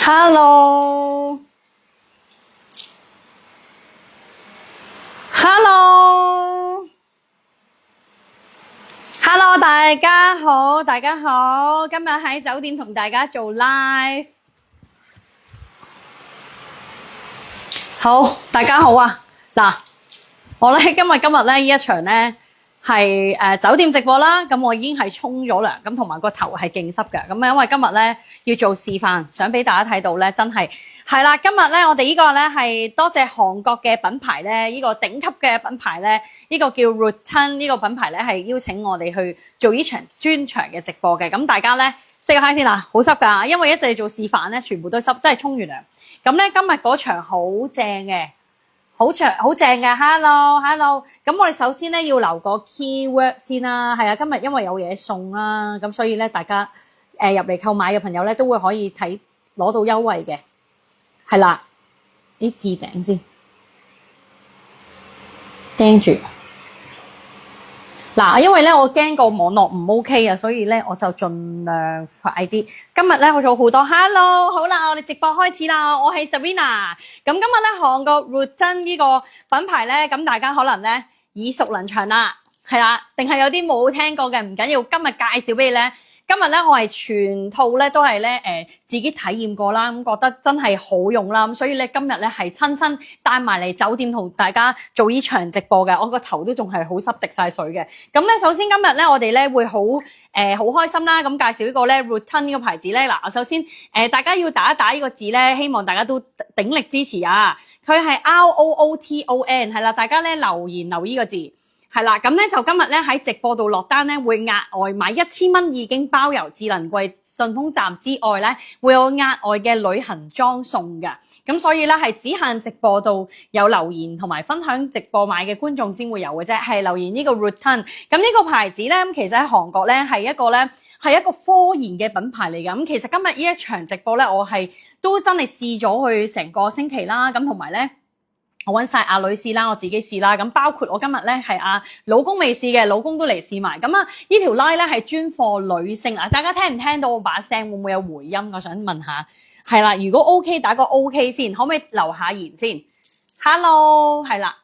Hello，Hello，大家好，大家好，今日喺酒店同大家做 live。好，大家好啊！嗱，我咧今日咧呢一場咧係酒店直播啦，咁我已經係沖咗涼，咁同埋個頭係勁濕嘅，咁因為今日咧要做示範，想俾大家睇到咧，真係啦。今日咧我哋呢個咧係多謝韓國嘅品牌咧，呢個頂級嘅品牌咧，呢個叫 Rutan 呢個品牌咧係邀請我哋去做呢場專場嘅直播嘅，咁大家咧熄個嗨先啦，好濕㗎，因為一直做示範咧，全部都濕，真係沖完涼。咁咧今日嗰場好正嘅。好正嘅 ，hello， 咁我哋首先咧要留個 keyword 先啦，係啊，今日因為有嘢送啦，咁所以咧大家入嚟購買嘅朋友咧都會可以攞到優惠嘅，係啦，啲置頂先釘住。嗱，因為咧我驚個網絡唔 OK 啊，所以咧我就盡量快啲。今日咧我做好多 hello， 好啦，我哋直播開始啦。我係 Sabrina， 咁今日咧韓國 Rutan 呢個品牌咧，咁大家可能咧耳熟能詳啦，係啦，定係有啲冇聽過嘅唔緊要，今日介紹俾你咧。今日咧我係全套咧都係咧自己體驗過啦，咁覺得真係好用啦，咁所以咧今日咧係親身帶埋嚟酒店同大家做呢場直播嘅，我個頭都仲係好濕滴晒水嘅。咁咧首先今日咧我哋咧會好開心啦，咁介紹呢個咧 Rutan 呢個牌子咧，嗱，首先大家要打一打呢個字咧，希望大家都鼎力支持啊！佢係 ROOTON 係啦，大家咧留言留呢個字。係啦，咁咧就今日咧喺直播度落單咧，會額外買1000蚊已經包郵智能櫃順豐站之外咧，會有額外嘅旅行裝送嘅。咁所以咧係只限直播度有留言同埋分享直播買嘅觀眾先會有嘅啫，係留言呢個 Rutan。咁呢個牌子咧，咁其實喺韓國咧係一個科研嘅品牌嚟嘅。咁其實今日呢一場直播咧，我係都真係試咗去成個星期啦，咁同埋咧。我揾晒阿女試啦，我自己試啦，咁包括我今日咧係阿老公未試嘅，老公都嚟試埋。咁啊，呢條 line 咧係專貨女性啊，大家聽唔聽到我把聲？會唔會有回音？我想問下。係啦，如果 OK 打個 OK 先，可唔可以留下言先 ？Hello， 係啦，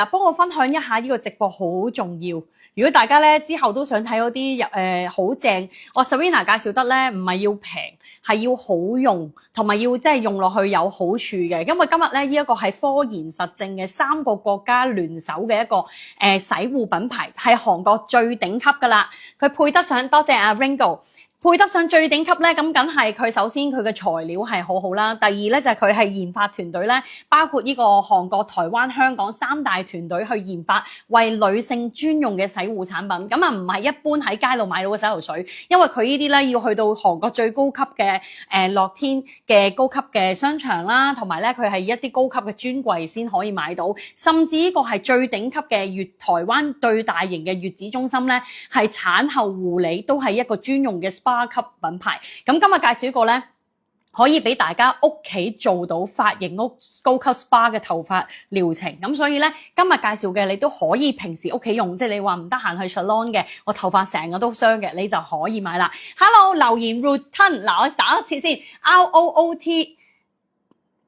幫我分享一下呢個直播好重要。如果大家咧之後都想睇嗰啲好正，我 Sabrina 介紹得咧唔係要平。係要好用，同埋要即係用落去有好處嘅。因為今日咧呢一個係科研實證嘅3個國家聯手嘅一個洗護品牌，係韓國最頂級噶啦。佢配得上，多謝阿 Ringo。配得上最頂級咧，咁梗係佢首先佢嘅材料係好好啦。第二咧就係佢係研發團隊咧，包括呢個韓國、台灣、香港3大團隊去研發為女性專用嘅洗護產品。咁啊唔係一般喺街度買到嘅洗頭水，因為佢呢啲咧要去到韓國最高級嘅樂天嘅高級嘅商場啦，同埋咧佢係一啲高級嘅專櫃先可以買到。甚至呢個係最頂級嘅台灣最大型嘅月子中心咧，係產後護理都係一個專用嘅SPA級品牌。咁今日介紹一個咧，可以俾大家屋企做到髮型屋高級 SPA 嘅頭髮療程。咁所以咧，今日介紹嘅你都可以平時屋企用，即係你話唔得閒去 salon 嘅，我頭髮成日都傷嘅，你就可以買啦。Hello， 留言 Rutan， 嗱我打一次先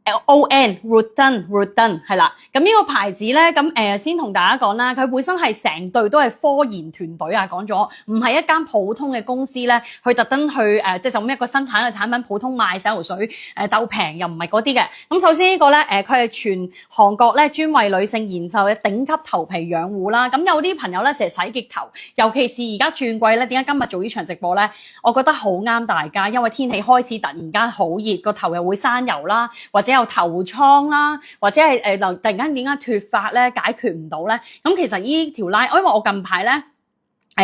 ，ROOTON Rutan 係啦，咁呢個牌子咧，咁先同大家講啦，佢本身係成隊都係科研團隊啊，講咗唔係一間普通嘅公司咧，去特登去即係就咁一個生產嘅產品，普通賣洗頭水鬥平又唔係嗰啲嘅。咁首先呢個咧佢係全韓國咧專為女性研發嘅頂級頭皮養護啦。咁有啲朋友咧成日洗極頭，尤其是而家轉季咧，點解今日做呢場直播咧？我覺得好啱大家，因為天氣開始突然間好熱，個頭又會生油啦，或者有頭瘡啦，或者係突然間點解脫髮咧解決唔到咧？咁其實呢條 line，因為我近排咧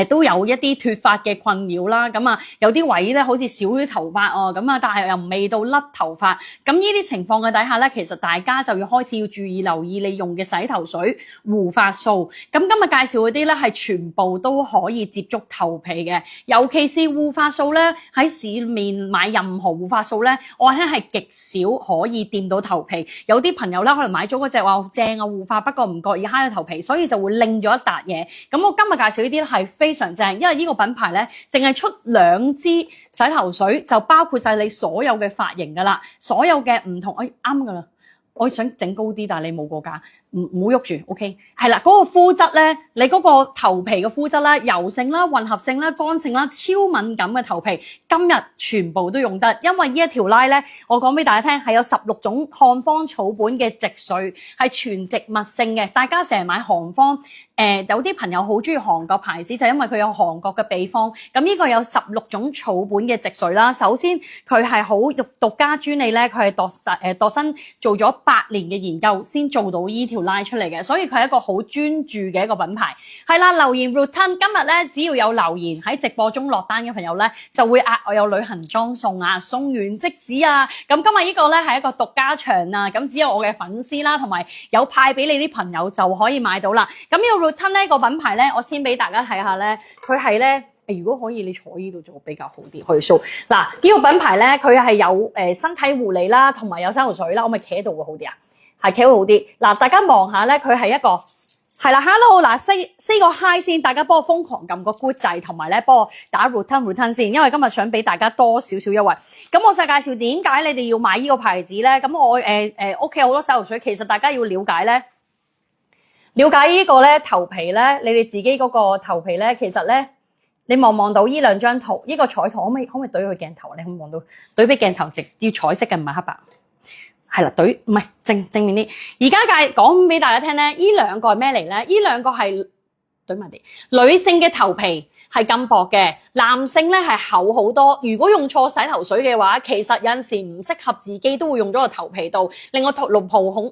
都有一啲脫髮嘅困擾啦，咁啊有啲位咧好似少咗頭髮哦，咁啊但係又未到甩頭髮，咁呢啲情況嘅底下咧，其實大家就要開始要注意留意你用嘅洗頭水、護髮素。咁今日介紹嗰啲咧係全部都可以接觸頭皮嘅，尤其是護髮素咧，喺市面買任何護髮素咧，我聽係極少可以掂到頭皮。有啲朋友咧可能買咗嗰隻話正啊護髮，不過唔覺意揩咗頭皮，所以就會擰咗一笪嘢。咁我今日介紹呢啲咧係非常正，因為呢個品牌咧，淨係出2支洗頭水就包括晒你所有嘅髮型噶啦，所有嘅唔同，啱噶啦。我想整高啲，但係你冇個價，唔好喐住 ，OK？ 係啦，嗰個膚質咧，你嗰個頭皮嘅膚質啦、油性啦、混合性啦、乾性啦、超敏感嘅頭皮，今日全部都用得，因為呢一條 line 咧，我講俾大家聽係有16種漢方草本嘅植萃，係全植物性嘅。大家成日買韓方，有啲朋友好中意韓國牌子，就因為佢有韓國嘅秘方。咁呢個有16種草本嘅植萃啦。首先佢係好獨家專利咧，佢係度身做咗8年嘅研究先做到呢條 line 出嚟嘅，所以佢係一個好專注嘅一個品牌。係啦，留言 Rutan 今日咧，只要有留言喺直播中落單嘅朋友咧，就會額外有旅行裝送啊，送完即止啊。咁今日呢個咧係一個獨家場啊，咁只有我嘅粉絲啦，同埋有派俾你啲朋友就可以買到啦。咁呢個 Rutan 呢個品牌咧，我先俾大家睇下咧，佢係咧。如果可以，你坐呢度做比較好啲，可以 show。嗱，呢個品牌咧，佢係有身體護理啦，同埋有洗頭水啦。我咪企喺度會好啲啊，係企會好啲。嗱，大家望下咧，佢係一個係啦 ，hello 嗱 say 個 hi 先，大家幫我瘋狂撳個 good 掣，同埋咧幫我打 Rutan 先，因為今日想俾大家多少少優惠。咁我再介紹點解你哋要買呢個牌子咧？咁我屋企好多洗頭水，其實大家要了解咧，了解呢個咧頭皮咧，你哋自己嗰個頭皮咧，其實咧。你望到呢2張圖，呢個彩圖可唔可以懟去鏡頭？你可唔可以望到懟俾鏡頭直要彩色嘅，唔係黑白。係啦，懟唔係正面啲。而家講俾大家聽咧，呢2個係咩嚟咧？呢2個係懟埋啲女性嘅頭皮係咁薄嘅，男性咧係厚好多。如果用錯洗頭水嘅話，其實有陣時唔適合自己，都會用咗個頭皮度，令我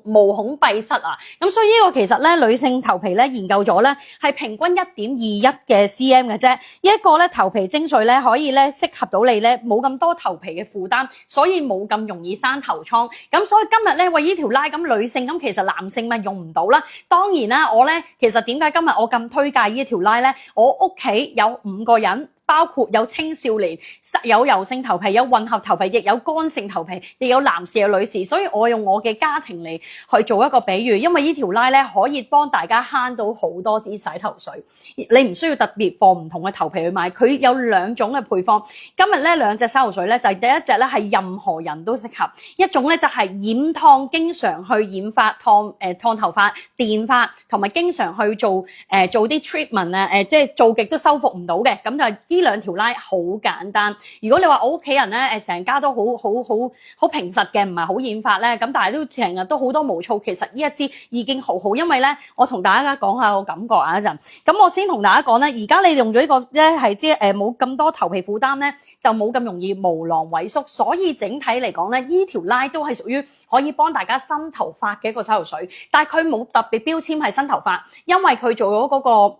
毛孔閉塞啊。咁所以呢個其實咧，女性頭皮咧研究咗咧係平均 1.21 嘅 cm 嘅啫。呢一個咧頭皮精髓咧可以咧適合到你咧冇咁多頭皮嘅負擔，所以冇咁容易生頭瘡。咁所以今日咧為呢條 line 咁女性咁，其實男性咪用唔到啦。當然啦，我咧其實點解今日我咁推介呢條 line 咧？我屋企有5個人。包括有青少年、有油性頭皮、有混合頭皮，亦有乾性頭皮，亦有男士有女士，所以我用我嘅家庭嚟去做一個比喻，因為呢條 line 咧可以幫大家慳到好多支洗頭水，你唔需要特別放唔同嘅頭皮去買，佢有2種嘅配方。今日咧2隻洗頭水咧就係第一隻咧係任何人都適合，一種咧就係染燙經常去染髮燙頭髮、電髮，同埋經常去做啲 treatment 啊，即係做極都修復唔到嘅，咁就呢2條 line 好簡單。如果你話我屋企人咧，成家都好平實嘅，唔係好染髮咧，咁但係都成日都好多毛躁，其實呢一支已經好好，因為咧，我同大家講下個感覺啊一陣。咁我先同大家講咧，而家你用咗呢個咧係即係冇咁多頭皮負擔咧，就冇咁容易毛囊萎縮，所以整體嚟講咧，呢條 line 都係屬於可以幫大家新頭髮嘅一個洗頭水，但係佢冇特別標籤係新頭髮，因為佢做咗嗰個。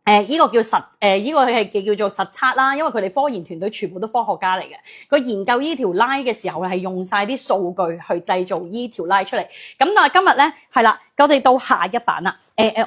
呢個叫呢個係叫做實測啦，因為佢哋科研團隊全部都科學家嚟嘅，佢研究呢條 line 嘅時候係用晒啲數據去製造呢條 line 出嚟。咁但係今日咧係啦。我哋到下一版啦，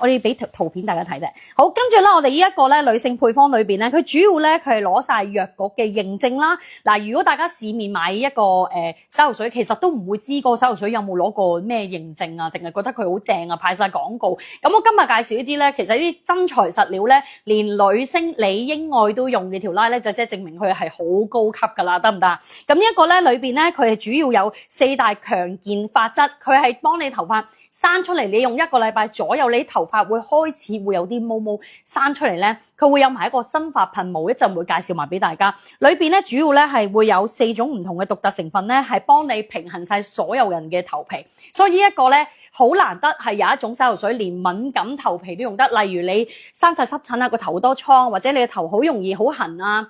我哋俾圖片大家睇啫。好，跟住咧，我哋呢一個咧女性配方裏邊咧，佢主要咧佢係攞晒藥局嘅認證啦。嗱，如果大家市面買一個洗頭水，其實都唔會知個洗頭水有冇攞過咩認證啊，定係覺得佢好正啊，派晒廣告。咁我今日介紹呢啲咧，其實呢啲真材實料咧，連女星李英愛都用嘅條 line 咧，就即係證明佢係好高級噶啦，得唔得？咁呢一個咧裏邊咧，佢係主要有4大強健髮質，佢係幫你頭髮生出嚟，你用1個禮拜左右，你頭髮會開始會有啲毛毛生出嚟咧，佢會有埋一個生髮噴霧，一陣會介紹埋俾大家。裏邊咧主要咧係會有4種唔同嘅獨特成分咧，係幫你平衡晒所有人嘅頭皮。所以呢一個咧好難得係有一種洗頭水連敏感頭皮都用得，例如你生晒濕疹啊，個頭好多瘡，或者你嘅頭好容易好痕啊，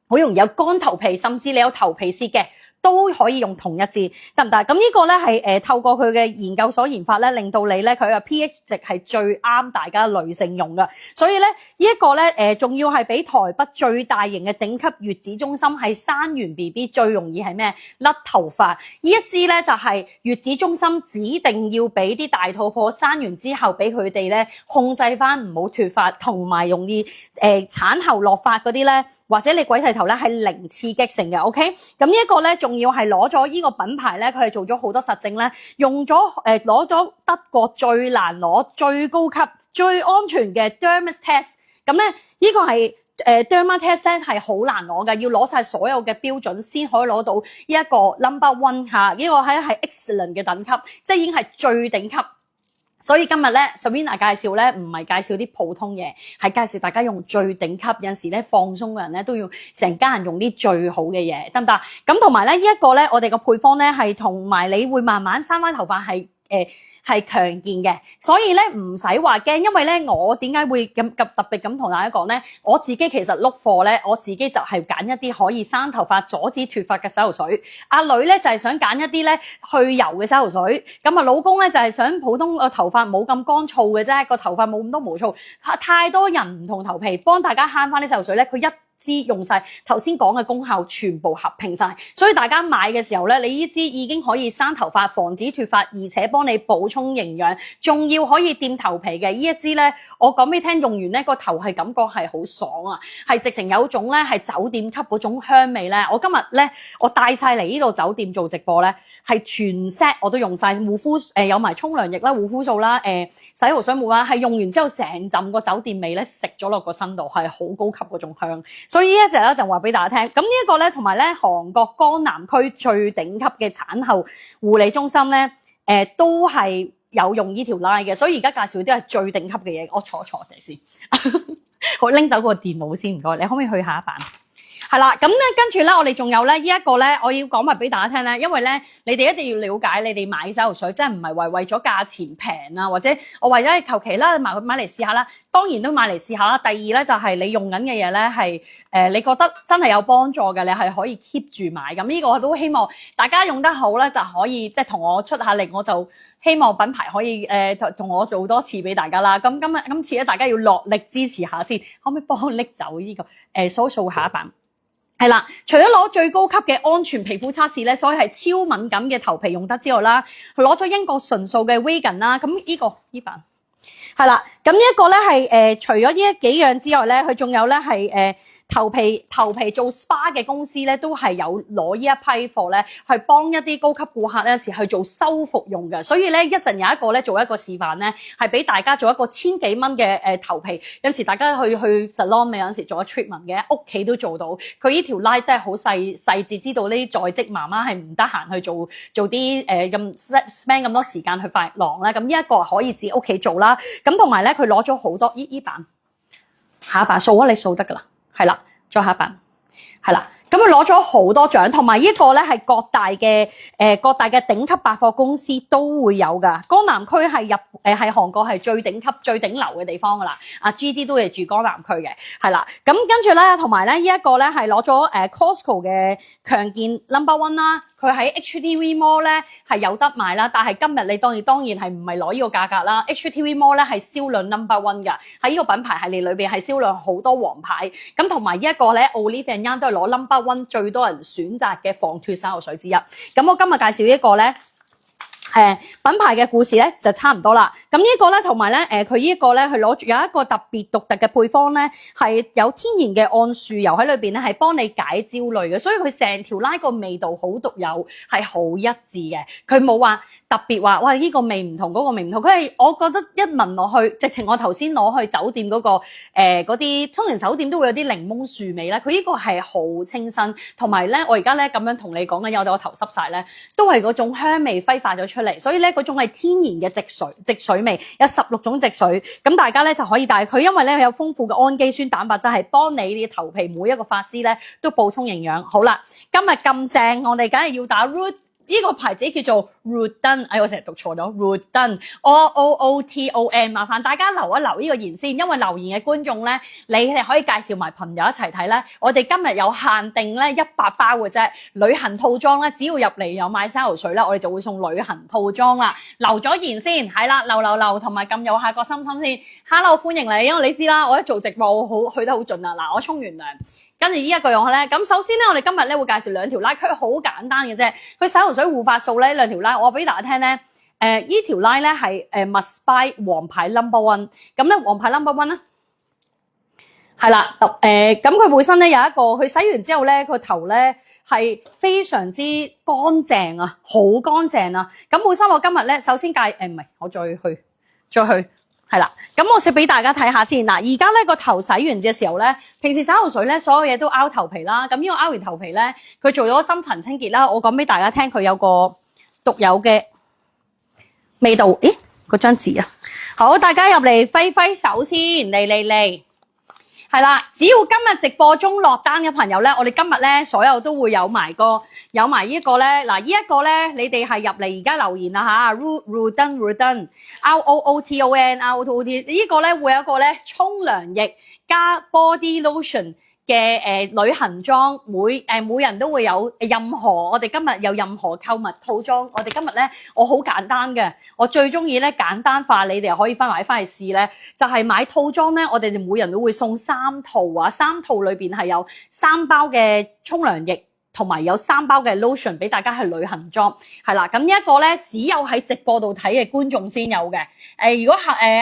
好容易有乾頭皮，甚至你有頭皮屑嘅。都可以用同一支，得唔得？咁呢個咧係透過佢嘅研究所研發咧，令到你咧佢嘅 pH 值係最啱大家女性用嘅。所以咧呢一個咧仲要係俾台北最大型嘅頂級月子中心係生完 BB 最容易係咩甩頭髮。呢一支咧就係月子中心指定要俾啲大肚婆生完之後俾佢哋咧控制翻唔好脫髮，同埋容易產後落髮嗰啲咧，或者你鬼剃頭咧係零刺激性嘅 ，OK？ 咁呢一個咧仲要係攞咗呢個品牌咧，佢係做咗好多實證咧，用咗攞咗德國最難攞、最高級、最安全嘅 Dermis Test 咁咧呢個係Derma test 咧係好難攞嘅，要攞晒所有嘅標準先可以攞到呢一個 number one 嚇，呢個係 excellent 嘅等級，即係已經係最頂級。所以今日咧 Serena 介紹咧唔係介紹啲普通嘢，係介紹大家用最頂級，有陣時咧放鬆嘅人咧都要成家人用啲最好嘅嘢，得唔得？咁同埋咧呢一個咧，我哋個配方咧係同埋你會慢慢生翻頭髮係強健嘅，所以咧唔使話驚，因為咧我點解會咁特別咁同大家講咧？我自己其實碌貨咧，我自己就係揀一啲可以生頭髮、阻止脫髮嘅洗頭水。阿女咧就係想揀一啲咧去油嘅洗頭水，咁啊老公咧就係想普通個頭髮冇咁乾燥嘅啫，個頭髮冇咁多毛躁。太多人唔同頭皮，幫大家慳翻啲洗頭水咧，佢一支用晒頭先講嘅功效全部合併晒，所以大家買嘅時候咧，你呢支已經可以生頭髮、防止脫髮，而且幫你補充營養，仲要可以掂頭皮嘅呢一支咧，我講俾你聽，用完咧個頭係感覺係好爽啊，係直情有種咧係酒店級嗰種香味咧。我今日咧我帶晒嚟呢度酒店做直播咧，係全 set 我都用晒護膚有埋沖涼液啦、護膚素啦、洗頭水冇啦，係用完之後成浸個酒店味咧食咗落個身度，係好高級嗰種香。所以呢一隻咧就話俾大家聽，咁呢一個咧同埋咧韓國江南區最頂級嘅產後護理中心咧，都係有用呢條 line 嘅，所以而家介紹啲係最頂級嘅嘢。我坐地先，我拎走個電腦先，唔該，你可唔可以去下一版？係啦，咁咧跟住咧，我哋仲有咧呢一個咧，我要講埋俾大家聽咧，因為咧你哋一定要了解，你哋買洗頭水真係唔係為咗價錢平啊，或者我為咗求其啦買嚟試下啦，當然都買嚟試下啦。第二咧就係你用緊嘅嘢咧係你覺得真係有幫助嘅，你係可以 keep 住買。咁呢個我都希望大家用得好咧，就可以即係同我出下力，我就希望品牌可以同我做多次俾大家啦。咁今次咧大家要落力支持下先，可唔可以幫我拎走呢個掃下一版？係啦，除咗攞最高級嘅安全皮膚測試咧，所以係超敏感嘅頭皮用得之外啦，攞咗英國純素嘅 vegan 啦，咁呢版係啦，咁呢一個咧係除咗呢幾樣之外咧，佢仲有咧係頭皮做 SPA 嘅公司咧，都係有攞呢一批貨咧，去幫一啲高級顧客咧時去做修復用嘅。所以咧一陣有一個咧做一個示範咧，係俾大家做一個千幾蚊嘅頭皮。有時大家去 salon 咪有陣時做咗 treatment 嘅，屋企都做到。佢呢條 line 真係好細緻，知道呢啲在職媽媽係唔得閒去做啲咁 spend 咁多時間去髮廊咧。咁呢一個可以自己屋企做啦。咁同埋咧佢攞咗好多呢版，下一版掃啊，你掃得㗎啦。係啦，再下一版，係啦，咁佢攞咗好多獎，同埋呢個咧係各大嘅頂級百貨公司都會有噶。江南區係係韓國係最頂級、最頂流嘅地方噶啦。GD 都係住江南區嘅，係啦。咁跟住咧，同埋咧呢一個咧係攞咗Costco 嘅強健 No.1 啦。佢喺 HTV Mall 咧係有得賣啦，但係今日你當然係唔係攞呢個價格啦。HTV Mall 咧係銷量 No.1 噶，喺呢個品牌系列裏邊係銷量好多黃牌。咁同埋呢一個咧 Olive and Young 都係攞 No.1 最多人選擇嘅防脫洗頭水之一。咁我今日介紹呢一個咧。品牌嘅故事咧就差唔多啦。咁呢個咧同埋咧佢呢一個咧佢攞住有一個特別獨特嘅配方咧，係有天然嘅桉樹油喺裏邊咧，係幫你解焦慮嘅，所以佢成條拉個味道好獨有，係好一致嘅。佢冇話特別話哇呢個味唔同嗰個味唔同，佢係我覺得一聞落去，直情我頭先攞去酒店嗰個嗰啲通常酒店都會有啲檸檬樹味咧，佢呢個係好清新，同埋咧我而家咧咁樣同你講緊，有我頭濕晒咧，都係嗰種香味揮發咗出嚟，所以咧嗰種係天然嘅植水味，有16種植水，咁大家咧就可以帶佢，因為咧有豐富嘅氨基酸蛋白質，係幫你啲頭皮每一個髮絲咧都補充營養。好啦，今日咁正，我哋梗係要打 Root。呢個牌子叫做 Rooton， 我成日讀錯咗 Rooton Rooton， 麻煩大家留一留呢個言先，因為留言嘅觀眾咧，你哋可以介紹埋朋友一齊睇咧。我哋今日有限定咧100包嘅啫，旅行套裝咧，只要入嚟有買洗頭水啦，我哋就會送旅行套裝啦。留咗言先，係啦，留，同埋撳右下角心心先。Hello， 歡迎你，因為你知啦，我一做直播好去得好盡啊。嗱，我沖完涼。跟住呢一個用咧，咁首先咧，我哋今日咧會介紹兩條拉，佢好簡單嘅啫。佢洗頭水護髮素咧兩條拉，我俾大家聽咧。呢條拉咧係Must Buy 黃牌 No.1， 咁咧黃牌 No.1 咧係啦，咁佢本身咧有一個，佢洗完之後咧個頭咧係非常之乾淨啊，好乾淨啊。咁本身我今日咧首先唔係，我再去。係啦，咁我先俾大家睇下先。嗱，而家咧個頭洗完嘅時候咧，平時洗頭水咧所有嘢都拗頭皮啦。咁呢個拗完頭皮咧，佢做咗深層清潔啦。我講俾大家聽，佢有個獨有嘅味道。咦，嗰張紙啊！好，大家入嚟揮揮手先，嚟。係啦，只要今日直播中落單嘅朋友咧，我哋今日咧所有都會有埋呢一個咧。嗱，呢一個咧，你哋係入嚟而家留言啦吓 Rooton ROOTON 呢個咧會有一個咧沖涼液加 body lotion 嘅旅行裝，每人都會有任何我哋今日有任何購物套裝，我哋今日咧我好簡單嘅，我最中意咧簡單化，你哋可以買翻去試咧，就係買套裝咧，我哋每人都會送3套啊，3套裏邊係有3包嘅沖涼液。同埋有3包嘅 lotion 俾大家去旅行裝，係啦，咁呢一個咧只有喺直播度睇嘅觀眾先有嘅。如果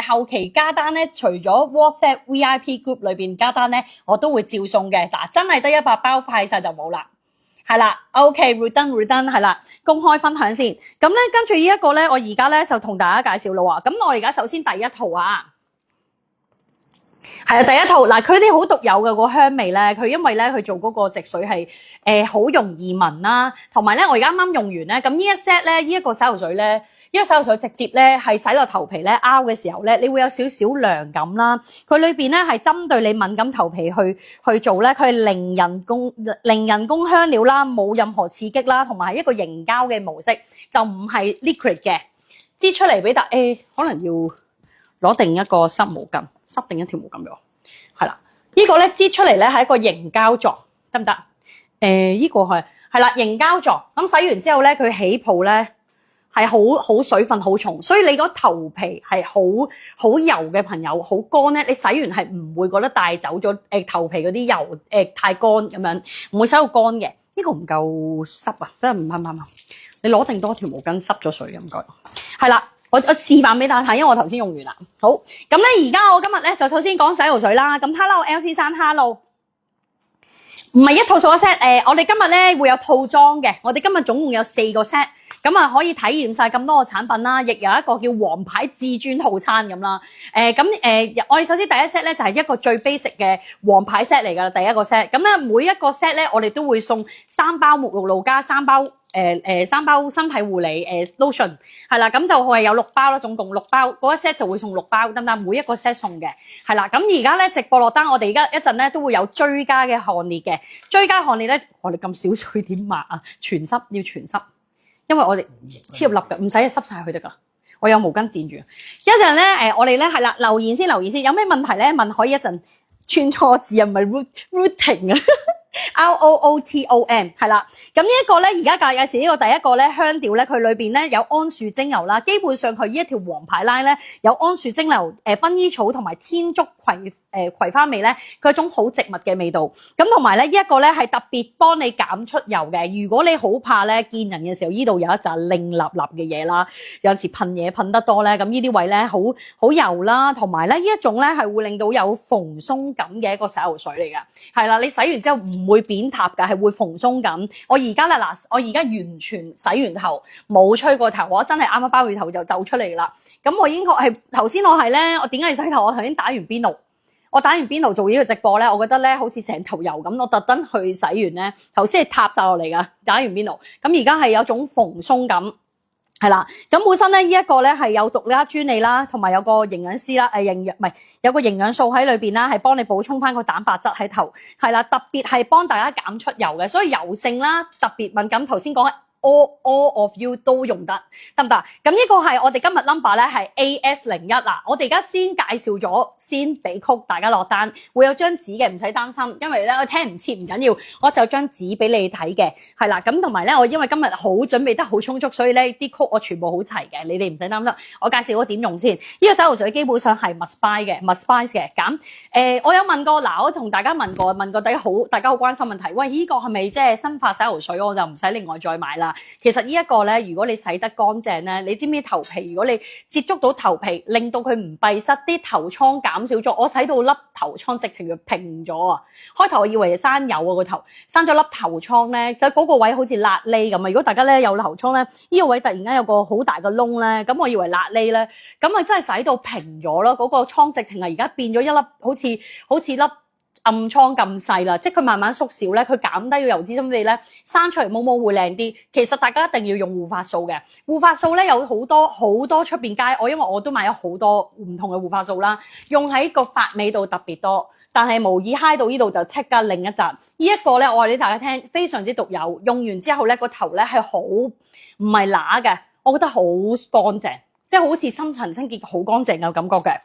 後期加單咧，除咗 WhatsApp VIP group 裏邊加單咧，我都會照送嘅。嗱，真係得100包快晒就冇啦。係啦 ，OK，Rooton 係啦，公開分享先。咁咧跟住呢一個咧，我而家咧就同大家介紹咯喎。咁我而家首先第一套啊。係啊，第一套嗱，佢哋好獨有嘅個香味咧，佢因為咧佢做嗰個植水係好容易聞啦，同埋咧我而家啱啱用完咧，咁呢一 set 咧呢一個洗頭水咧，呢個洗頭水直接咧係洗落頭皮咧拗嘅時候咧，你會有少少涼感啦。佢裏邊咧係針對你敏感頭皮去做咧，佢係零人工香料啦，冇任何刺激啦，同埋係一個凝膠嘅模式，就唔係 liquid 嘅。擠出嚟俾可能要攞定一個濕毛巾。濕定一條毛巾俾我，係啦，呢個咧擠出嚟咧係一個凝膠狀，得唔得？呢個係啦，凝膠狀。咁洗完之後咧，佢起泡咧係好水分好重，所以你個頭皮係好油嘅朋友，好乾咧，你洗完係唔會覺得帶走咗頭皮嗰啲油太乾咁樣，唔會洗到乾嘅。呢個唔夠濕啊，真係唔啱。你攞定多條毛巾濕咗水嘅，唔該。係啦。我示範俾大家睇，因為我頭先用完啦。好，咁咧而家我今日咧就首先講洗頭水啦。咁 Hello LC 生 Hello， 唔係一套送一 set。我哋今日咧會有套裝嘅。我哋今日總共有4個 set， 咁啊可以體驗晒咁多個產品啦。亦有一個叫王牌至尊套餐咁啦。我哋首先第一 set 咧就係一個最 basic 嘅王牌 set 嚟噶啦，第一個 set。咁咧每一個 set 咧，我哋都會送3包沐浴露加3包。3包身體護理lotion 係啦，咁就係有6包啦，總共6包，嗰一 set 就會送6包，得唔得？每一個 set 送嘅係啦。咁而家咧直播落單，我哋而家一陣咧都會有追加嘅行列嘅，追加行列咧，我哋咁少水點抹啊？全濕要全濕，因為我哋黐入粒嘅，唔使濕晒佢得噶。我有毛巾墊住。一陣咧我哋咧係啦，留言先，有咩問題咧問可以一陣串錯字啊，唔係 rooting 啊。ROOTON 係啦，咁呢一個咧，而家介紹呢個第一個咧香調咧，佢裏邊咧有桉樹精油啦，基本上佢呢一條黃牌拉咧有桉樹精油、薰衣草同埋天竺葵花味咧，佢一種好植物嘅味道。咁同埋咧呢一個咧係特別幫你減出油嘅。如果你好怕咧見人嘅時候，呢度有一紮令立立嘅嘢啦，有陣時噴嘢噴得多咧，咁呢啲位咧好油啦，同埋咧呢一種咧係會令到有蓬鬆感嘅一個洗頭水嚟㗎。係啦，你洗完之後唔會扁塌㗎，係會蓬鬆感。我而家完全洗完頭冇吹過頭，我真係啱啱包完頭就出嚟啦。咁我已經係頭先我係咧，我點解要洗頭？我頭先打完邊爐。我打完邊爐做呢個直播咧，我覺得咧好似成頭油咁，我特登去洗完咧，頭先係塌晒落嚟噶。打完邊爐，咁而家係有種蓬鬆感，係啦。咁本身咧呢一個咧係有獨家專利啦，同埋有個營養師啦，有個營養素喺裏邊啦，係幫你補充翻個蛋白質喺頭，係啦，特別係幫大家減出油嘅，所以油性啦，特別敏感。頭先講all of you 都用得唔得？咁呢個係我哋今日 number 咧係 AS01嗱，我哋而家先介紹咗，先俾 code 大家落單，會有張紙嘅，唔使擔心，因為咧我聽唔切唔緊要，我就有張紙俾你睇嘅，係啦，咁同埋咧我因為今日好準備得好充足，所以咧啲 code 我全部好齊嘅，你哋唔使擔心。我介紹我點用先，呢個洗頭水基本上係 must buy 嘅，咁我有問過嗱，我同大家問過大家好關心問題，喂，呢個係咪即係生髮洗頭水？我就唔使另外再買啦。啦。其實呢一個咧，如果你洗得乾淨咧，你知唔知頭皮？如果你接觸到頭皮，令到佢唔閉塞，啲頭瘡減少咗，我洗到粒頭瘡直情佢平咗啊！開頭我以為生有啊個頭，生咗粒頭瘡咧，就嗰個位好似辣痢咁啊！如果大家咧有頭瘡咧，呢個位突然間有個好大嘅窿咧，咁我以為辣痢咧，咁啊真係洗到平咗咯，嗰個瘡直情係而家變咗一粒好似粒暗瘡咁細啦，即係佢慢慢縮小咧，佢減低個油脂分泌咧，生出嚟毛毛會靚啲。其實大家一定要用護髮素嘅，護髮素咧有好多出邊街，因為我都買咗好多唔同嘅護髮素啦，用喺個髮尾度特別多，但係無意揩到呢度就即刻另一集。呢一個咧，我話俾大家聽，非常之獨有，用完之後咧個頭咧係好唔係乸嘅，我覺得好乾淨，即係好似深層清潔好乾淨嘅感覺嘅。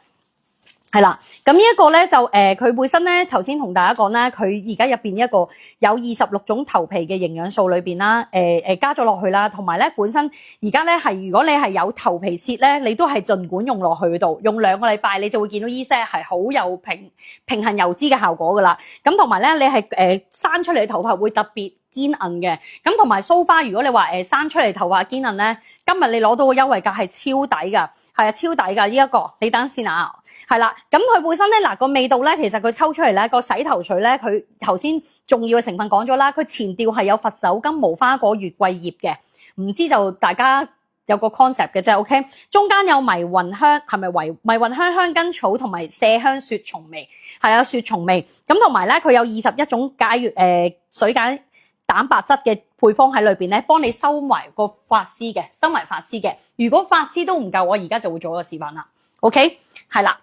係啦，咁呢一個咧就佢本身咧頭先同大家講咧，佢而家入邊一個有26種頭皮嘅營養素裏邊啦，加咗落去啦，同埋咧本身而家咧係如果你係有頭皮屑咧，你都係盡管用落去嗰度，用2個禮拜你就會見到依些係好有平衡油脂嘅效果噶啦。咁同埋咧你係生出嚟嘅頭髮會特別堅韌嘅，咁同埋蘇花，如果你話生出嚟頭髮堅韌咧，今日你攞到個優惠價係超抵噶，係啊超抵噶呢一個，你等先啊，係啦，咁佢本身咧嗱個味道咧，其實佢溝出嚟咧個洗頭水咧，佢頭先重要嘅成分講咗啦，佢前調係有佛手柑、無花果、月桂葉嘅，唔知就大家有個 concept 嘅啫 ，OK， 中間有迷魂香，係咪迷魂香、香根草同埋麝香雪松味，係啊雪松味，咁同埋咧佢有21種水解蛋白質嘅配方喺裏邊咧，幫你收埋個髮絲嘅，收埋髮絲嘅。如果髮絲都唔夠，我而家就會做一個示範啦。OK， 係啦。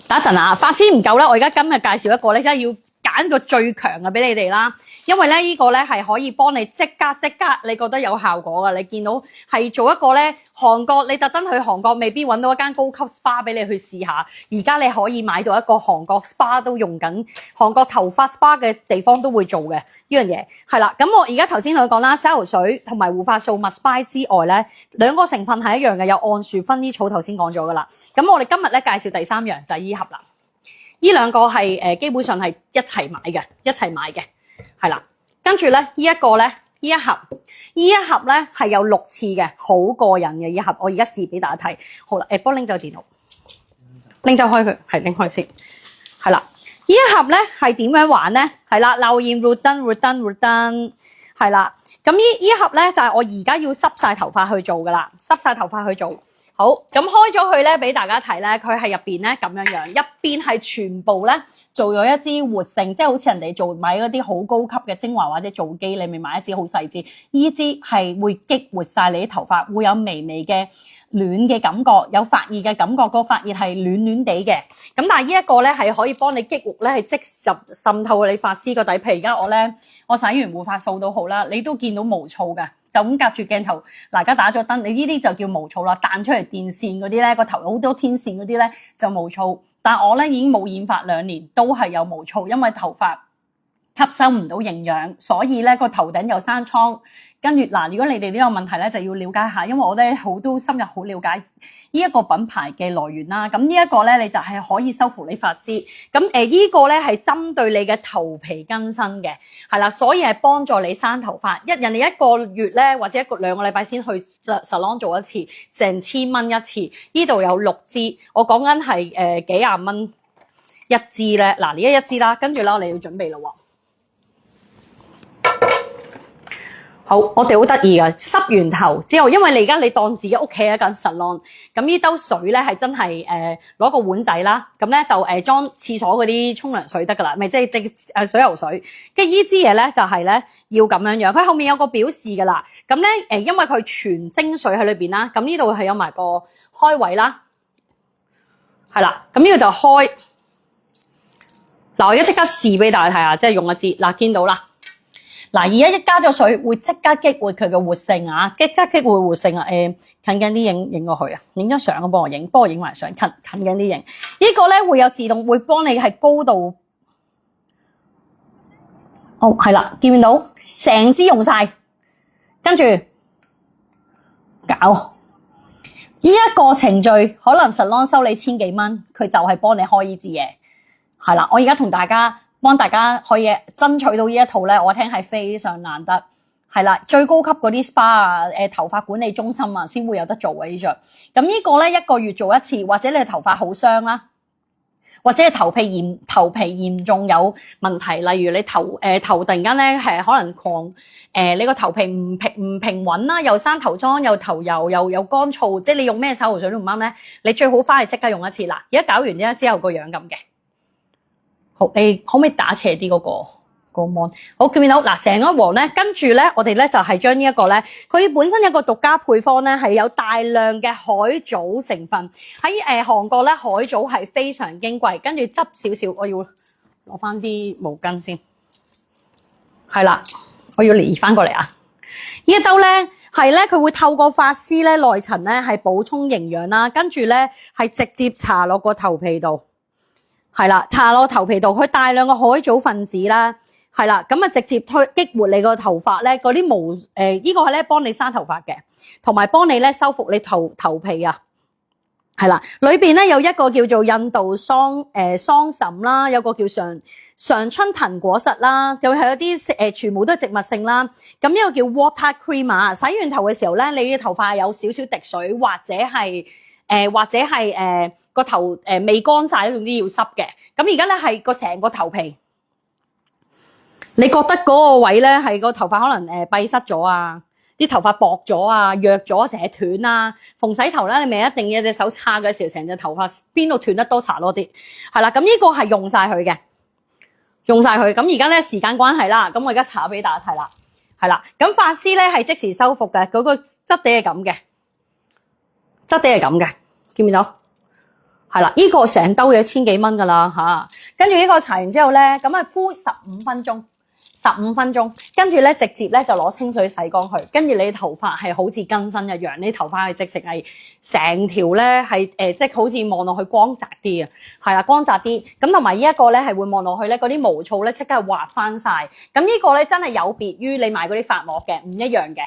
等一陣啊，髮絲唔夠咧，我而家今日介紹一個咧，真係要揀個最強嘅俾你哋啦。因為咧呢個咧係可以幫你即刻你覺得有效果噶，你見到係做一個咧韓國，你特登去韓國未必揾到一間高級 SPA 俾你去試下，而家你可以買到一個韓國 SPA 都用緊，韓國頭髮 SPA 嘅地方都會做嘅呢樣嘢，係啦。咁我而家頭先同佢講啦，洗頭水同埋護髮素 must buy 之外咧，兩個成分係一樣嘅，有桉樹薰衣草頭先講咗噶啦。咁我哋今日咧介紹第3樣就係依盒啦，呢兩個係基本上係一齊買嘅。係啦，跟住咧呢一個咧，呢一盒咧係有6次嘅，好過癮嘅呢一盒，我而家試俾大家睇。好啦，幫拎走電腦，拎走開佢，係拎開先。係啦，呢一盒咧係點樣玩咧？係啦，留言 root 係啦。咁呢盒咧就係我而家要濕晒頭髮去做噶啦，濕晒頭髮去做。好，咁開咗佢咧俾大家睇咧，佢係入邊咧咁樣，入邊係全部咧做咗一支活性，即係好似人哋買嗰啲好高級嘅精華或者造肌，你咪買一支好細支，呢支係會激活晒你啲頭髮，會有微微嘅暖嘅感覺，有發熱嘅感覺，個發熱係暖暖地嘅。咁但係呢一個咧係可以幫你激活咧，係即時滲透你髮絲個底。譬如而家我洗完護髮素都好啦，你都見到毛躁嘅。就咁隔住鏡頭，大家打咗燈，你呢啲就叫毛躁啦。彈出嚟電線嗰啲咧，個頭好多天線嗰啲咧就毛躁。但我咧已經冇染髮2年，都係有毛躁，因為頭髮吸收唔到營養，所以咧個頭頂又生瘡。跟住嗱，如果你哋呢個問題咧，就要了解下，因為我咧都深入好了解呢一個品牌嘅來源啦。咁呢一個咧，你就係可以修復你髮絲。咁呢個咧係針對你嘅頭皮更新嘅，係啦，所以係幫助你生頭髮。人哋1個月咧，或者2個禮拜先去 salon 做一次，成1000蚊一次。呢度有6支，我講緊係幾廿蚊一支咧。嗱，呢一支啦，跟住咧我哋要準備啦喎。好，我哋好得意噶，濕完頭之後，因為你而家你當自己屋企一間 salon， 咁呢兜水咧係真係攞個碗仔啦，咁咧就裝廁所嗰啲沖涼水得噶啦，咪即係水喉水。跟住呢支嘢咧就係咧要咁樣樣，佢後面有個表示噶啦，咁咧因為佢全精水喺裏邊啦，咁呢度係有埋個開位啦，係啦，咁呢度就開。嗱，我而家即刻試俾大家睇下，即係用一支，嗱見到啦。嗱，而家一加咗水，會即刻激活佢嘅活性啊！即刻激活活性啊！近啲影過去啊，影張相啊，幫我影埋相，近啲影。呢個咧會有自動會幫你係高度，哦係啦，見唔見到成支用晒，跟住搞呢一個程序，可能 salon 收你1000幾蚊，佢就係幫你開呢支嘢，係啦，我而家同大家。幫大家可以爭取到呢一套咧，我聽係非常難得，係啦，最高級嗰啲 SPA 啊，頭髮管理中心啊，先會有得做嘅呢隻。咁呢個咧1個月做一次，或者你嘅頭髮好傷啦，或者係頭皮嚴重有問題，例如你頭突然間咧係可能你個頭皮唔平穩啦，又生頭瘡，又頭油，又乾燥，即係你用咩洗頭水都唔啱咧，你最好翻去即刻用一次啦。而家搞完之後個樣咁嘅，好，你可唔可以打斜啲嗰個 mon？ 好，見唔見到嗱？成一鑊咧，跟住咧，我哋咧就係將呢一個咧，佢本身有個獨家配方咧，係有大量嘅海藻成分。喺韓國咧，海藻係非常矜貴。跟住執少少，我要攞翻啲毛巾先。係啦，我要移翻過嚟啊！呢一兜咧係咧，佢會透過髮絲咧內層咧係補充營養啦，跟住咧係直接搽落個頭皮度。係啦，搽落頭皮度，佢大量嘅海藻分子啦。係啦，咁啊直接激活你個頭髮咧，嗰啲毛呢個係咧幫你生頭髮嘅，同埋幫你咧修復你頭皮啊。係啦，裏邊咧有一個叫做印度桑葚啦，有個叫常春藤果實啦，又係有啲全部都係植物性啦。咁呢個叫 water cream 啊，洗完頭嘅時候咧，你嘅頭髮有少少滴水，或者係個頭未乾晒，總之要濕嘅。咁而家咧係個成個頭皮。你覺得嗰個位咧係個頭髮可能閉塞咗啊，啲頭髮薄咗啊，弱咗，成日斷啊。逢洗頭咧，你咪一定要隻手擦嘅時候，成隻頭髮邊度斷得多搽多啲。係啦，咁呢個係用晒佢嘅，用晒佢。咁而家咧時間關係啦，咁我而家搽俾大家睇啦。係啦，咁髮絲咧係即時修復嘅，嗰個質地係咁嘅，質地係咁嘅，見唔見到？係啦，呢個成兜嘢千幾蚊噶啦嚇。跟住呢個搽完之後咧，咁啊敷15分鐘。15分鐘，跟住咧直接咧就攞清水洗乾佢，跟住你頭髮係好似更新一樣，你頭髮係直情係成條咧係即係好似望落去光澤啲啊，係啦，光澤啲。咁同埋呢一個咧係會望落去咧嗰啲毛躁咧即刻滑翻晒。咁呢個咧真係有別於你買嗰啲髮膜嘅，唔一樣嘅。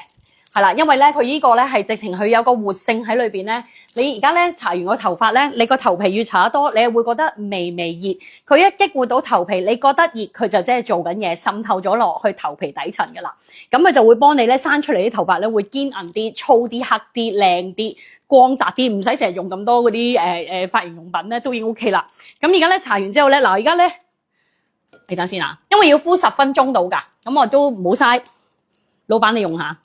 係啦，因為咧佢呢個咧係直情佢有個活性喺裏邊咧。你而家咧搽完個頭髮咧，你個頭皮越搽得多，你係會覺得微微熱。佢一激活到頭皮，你覺得熱，佢就即係做緊嘢，滲透咗落去頭皮底層噶啦。咁佢就會幫你咧生出嚟啲頭髮咧會堅韌啲、粗啲、黑啲、靚啲、光澤啲，唔使成日用咁多嗰啲髮型用品咧，都已經 OK 啦。咁而家咧搽完之後咧，嗱而家咧，你等先啊，因為要敷10分鐘到㗎，咁我都唔好嘥。老闆你用下。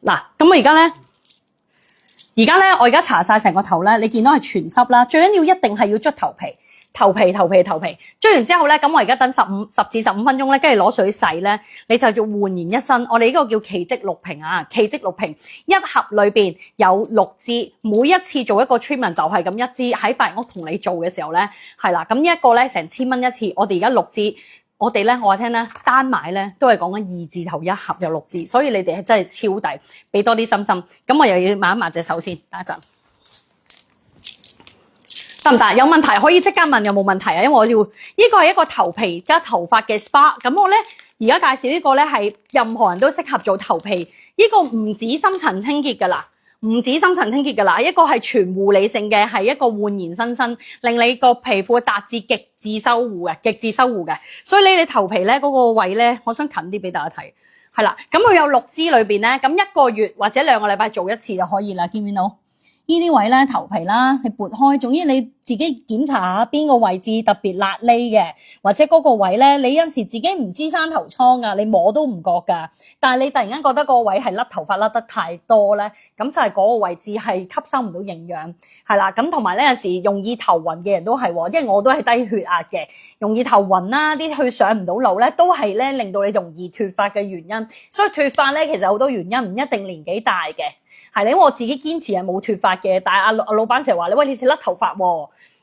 嗱，咁我而家咧。我而家搽晒成個頭咧，你見到係全濕啦。最緊要一定係要捽頭皮，捽完之後咧，咁我而家等10至15分鐘咧，跟住攞水洗咧，你就要煥然一新。我哋呢個叫奇蹟綠瓶啊，奇蹟綠瓶一盒裏邊有6支，每一次做一個 treatment 就係咁一支。喺髮型屋同你做嘅時候咧，係啦，咁呢一個咧成1000蚊一次，我哋而家6支。我哋咧，我話聽咧，單買咧都係講緊2字頭一盒有6支，所以你哋係真係超抵，俾多啲心心。咁我又要抹一抹隻手先，等一陣得唔得？有問題可以即刻問，有冇問題啊？因為我要呢個係一個頭皮加頭髮嘅 SPA， 咁我咧而家介紹呢個咧係任何人都適合做頭皮，呢個唔止深層清潔噶啦。唔止深層清潔㗎啦，一個係全護理性嘅，係一個煥然新生，令你個皮膚達至極致修護嘅。所以你哋頭皮咧嗰個位咧，我想近啲俾大家睇，係啦。咁佢有6支裏邊咧，咁1個月或者2個禮拜做一次就可以啦。見唔見到？呢啲位咧頭皮啦，你撥開，總之你自己檢查下邊個位置特別辣痢嘅，或者嗰個位咧，你有時自己唔知生頭瘡㗎，你摸都唔覺㗎。但係你突然間覺得嗰個位係甩頭髮甩得太多咧，咁就係嗰個位置係吸收唔到營養，係啦。咁同埋咧有時容易頭暈嘅人都係喎，因為我都係低血壓嘅，容易頭暈啦，啲血上唔到腦咧，都係咧令到你容易脫髮嘅原因。所以脫髮咧其實好多原因，唔一定年紀大嘅。係你，因為我自己堅持係冇脫髮嘅，但係阿老闆成日話你，喂，你係甩頭髮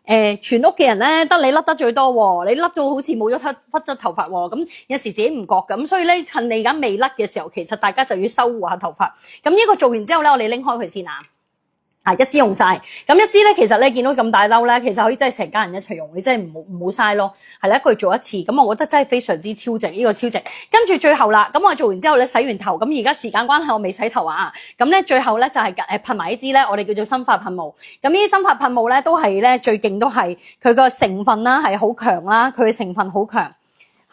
喎，全屋嘅人咧得你甩得最多喎，你甩到好似冇咗忽質頭髮喎，咁有時自己唔覺咁，所以咧趁你而家未甩嘅時候，其實大家就要修護下頭髮。咁呢個做完之後咧，我哋拎開佢先啊。一支用晒，咁一支咧，其實咧見到咁大兜咧，其實可以真係成家人一齊用，你真係唔好嘥咯。係啦，一個月做一次，咁我覺得真係非常之超值，呢個超值。跟住最後啦，咁我做完之後咧，洗完頭，咁而家時間關係我未洗頭啊，咁咧最後咧就係噴埋呢支咧，我哋叫做生髮噴霧。咁呢啲生髮噴霧咧都係咧最勁，都係佢個成分啦係好強啦，佢嘅成分好強。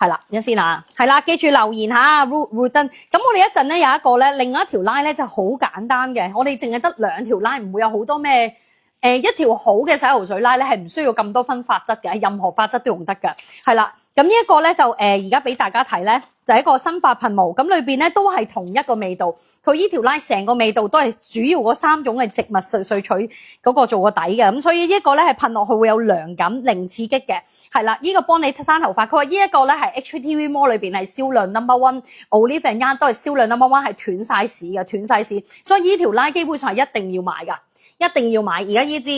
係啦，一先啦，係啦，記住留言下 Ruden。咁我哋一陣咧有一個咧，另外一條 line 咧就好簡單嘅，我哋淨係得兩條 line，唔會有好多咩一條好嘅洗頭水 line 咧係唔需要咁多分髮質嘅，任何髮質都用得㗎，係啦。咁呢一個咧就而家俾大家睇咧，就係一個生髮噴霧，咁裏邊咧都係同一個味道，佢呢條 line 成個味道都係主要嗰3種嘅植物萃取嗰個做個底嘅，咁所以呢個咧係噴落去會有涼感、零刺激嘅，係啦，呢個幫你生頭髮。佢話呢一個咧係 HKTV Mall 裏邊係銷量 No.1，Olive and Young 都係銷量 No.1，係斷晒市嘅，斷晒市，所以呢條 line 基本上係一定要買㗎，一定要買。而家呢支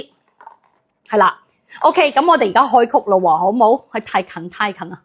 係啦。OK， 咁我哋而家開曲咯喎，好唔好？係太近啦，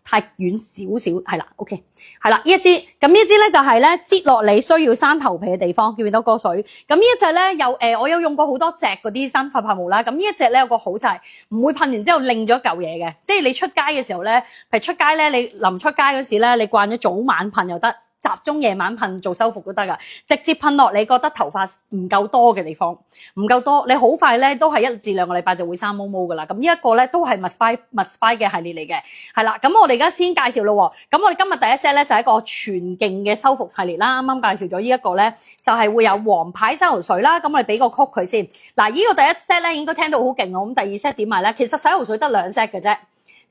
太遠少少，係啦。OK， 係啦，呢一支，咁呢一支咧就係咧擠落你需要生頭皮嘅地方，見唔見到個水？咁呢一隻咧有我有用過好多隻嗰啲生髮噴霧啦。咁呢一隻咧有個好就係唔會噴完之後擰咗嚿嘢嘅，即係你出街嘅時候咧，譬如出街咧，你臨出街嗰時咧，你慣咗早晚噴又得。集中夜晚噴做修復都得噶，直接噴落你覺得頭髮唔夠多嘅地方，唔夠多，你好快咧都係1至2個禮拜就會生毛毛噶啦。咁呢一個咧都係 Must Buy 嘅系列嚟嘅，係啦。咁我哋而家先介紹咯喎。咁我哋今日第一 set 咧就係一個全勁嘅修復系列啦。啱啱介紹咗呢一個咧，就係會有黃牌洗頭水啦。咁我哋俾個曲佢先。嗱，呢個第一 set 咧應該聽到好勁喎。咁第二 set 點買咧？其實洗頭水得2 set 嘅啫。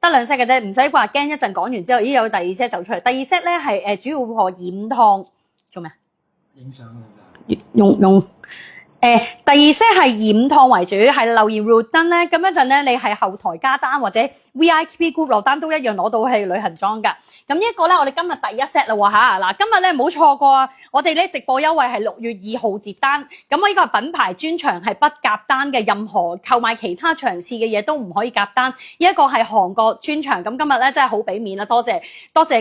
得2 set 嘅啫，唔使話驚一陣講完之後，有第2 set 走出嚟。第2 set 咧係主要個染燙做咩？影相用第2 set 係染燙為主，係留言 Ruden 咧，咁一陣咧你係後台加單或者 VIP group 落單都一樣攞到係旅行裝㗎。咁呢一個咧，我哋今日第1 set 啦喎嚇，嗱今日咧唔好錯過啊！我哋咧直播優惠係6月2號截單，咁我呢個係品牌專場係不夾單嘅，任何購買其他場次嘅嘢都唔可以夾單。呢一個係韓國專場，咁今日咧真係好俾面啦，多謝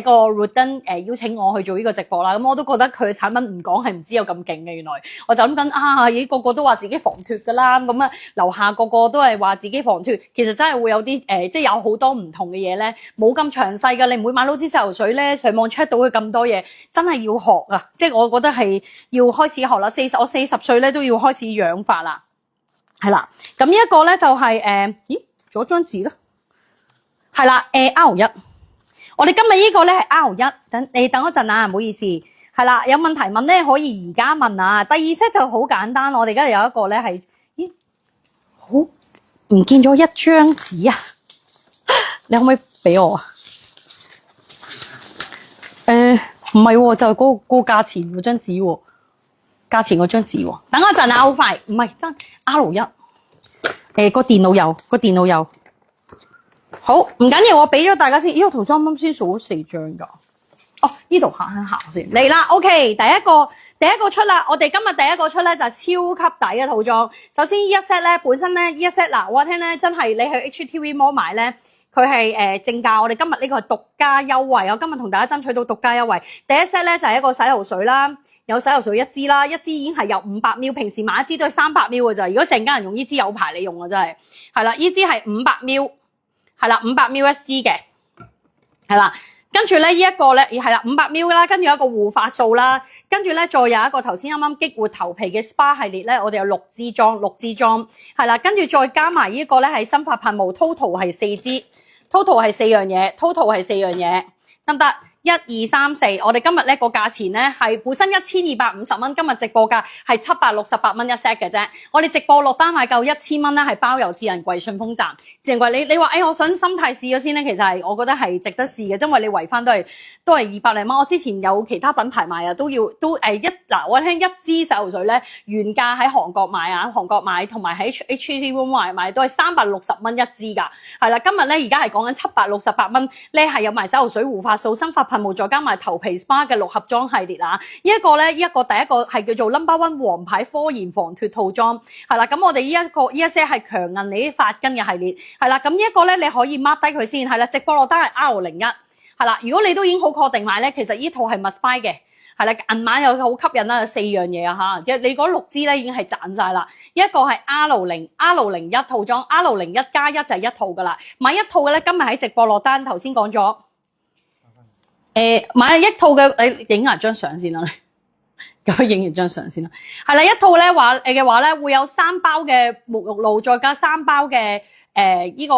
個 Ruden 邀請我去做呢個直播啦。咁我都覺得佢嘅產品唔講係唔知有咁勁嘅，原來我就諗緊咦個個都話自己防脫㗎啦，咁啊樓下個個都係話自己防脫，其實真係會有啲即係有好多唔同嘅嘢咧，冇咁詳細㗎，你唔會買到支洗頭水咧，上網 check 到佢咁多嘢，真係要學啊！即係我覺得係要開始學啦，我40歲咧都要開始養髮啦，係啦，咁呢一個咧就係咦，仲有張紙啦，係啦，R1，我哋今日呢個咧係 R1，等我陣啊，唔好意思。係啦，有問題問咧可以而家問啊。第2 set 就好簡單，我哋而家有一個咧係，咦，好唔見咗一張紙啊！你可唔可以俾我啊？唔係喎，就係嗰個價錢嗰張紙喎，價錢嗰張紙喎。等我陣啊，好快，唔係真 R1，個電腦有，好唔緊要，我俾咗大家先。咦，我頭先啱啱先數咗4張㗎。哦，呢度行先嚟啦 ，OK， 第一個出啦，我哋今日第一個出咧就係超級抵嘅套裝。首先呢一 set 咧，本身咧呢一 set 嗱，我話聽咧真係你去 HKTV Mall 買咧，佢係正價。我哋今日呢個係獨家優惠，我今日同大家爭取到獨家優惠。第一 set 咧就係一個洗頭水啦，有洗頭水1支啦，1支已經係有500ml，平時買一支都係300ml嘅咋。如果成家人用呢支有排你用啊，真係係啦，呢支係500ml，係啦500ml 1支嘅，係啦。跟住咧，呢一個咧，係啦，500ml 啦，跟住有一個護髮素啦，跟住咧再有一個頭先啱啱激活頭皮嘅 SPA 系列咧，我哋有6支裝，係啦，跟住再加埋呢個咧係生髮噴霧 ，total 係4支 ，total 係4樣嘢，得唔得？1、2、3、4，我哋今日呢個價錢咧係本身1250蚊，今日直播價係768蚊1 set 嘅啫。我哋直播落單買夠1000蚊咧，係包郵智能櫃順豐站。智能櫃你話我想心態試咗先咧，其實係我覺得係值得試嘅，因為你圍翻都係200零蚊。我之前有其他品牌賣啊，嗱我聽1支洗頭水咧原價喺韓國買同埋喺 HKTV 買都係360蚊1支㗎。係啦，今日咧而家係講緊768蚊咧，係有埋洗頭水、護髮素、生髮噴霧，再加埋頭皮 SPA 嘅6盒裝系列啊！第一個係叫做 No.1 黃牌科研防脫套裝，係啦。咁我哋呢一些係強韌你啲髮根嘅系列，係啦。咁呢一個咧你可以 mark 低佢先，係啦。直播落單係 R01，係啦。如果你都已經好確定買咧，其實呢套係 must buy 嘅，係啦。銀碼又好吸引啦，4樣嘢啊嚇！你嗰6支咧已經係賺晒啦。一個係 R01套裝，R01加1就係1套噶啦。買1套嘅咧，今日喺直播落單，頭先講咗。買1套嘅，你影下張相先啦，咁影完張相先啦。係啦，1套咧嘅話咧，會有3包嘅沐浴露，再加3包嘅呢個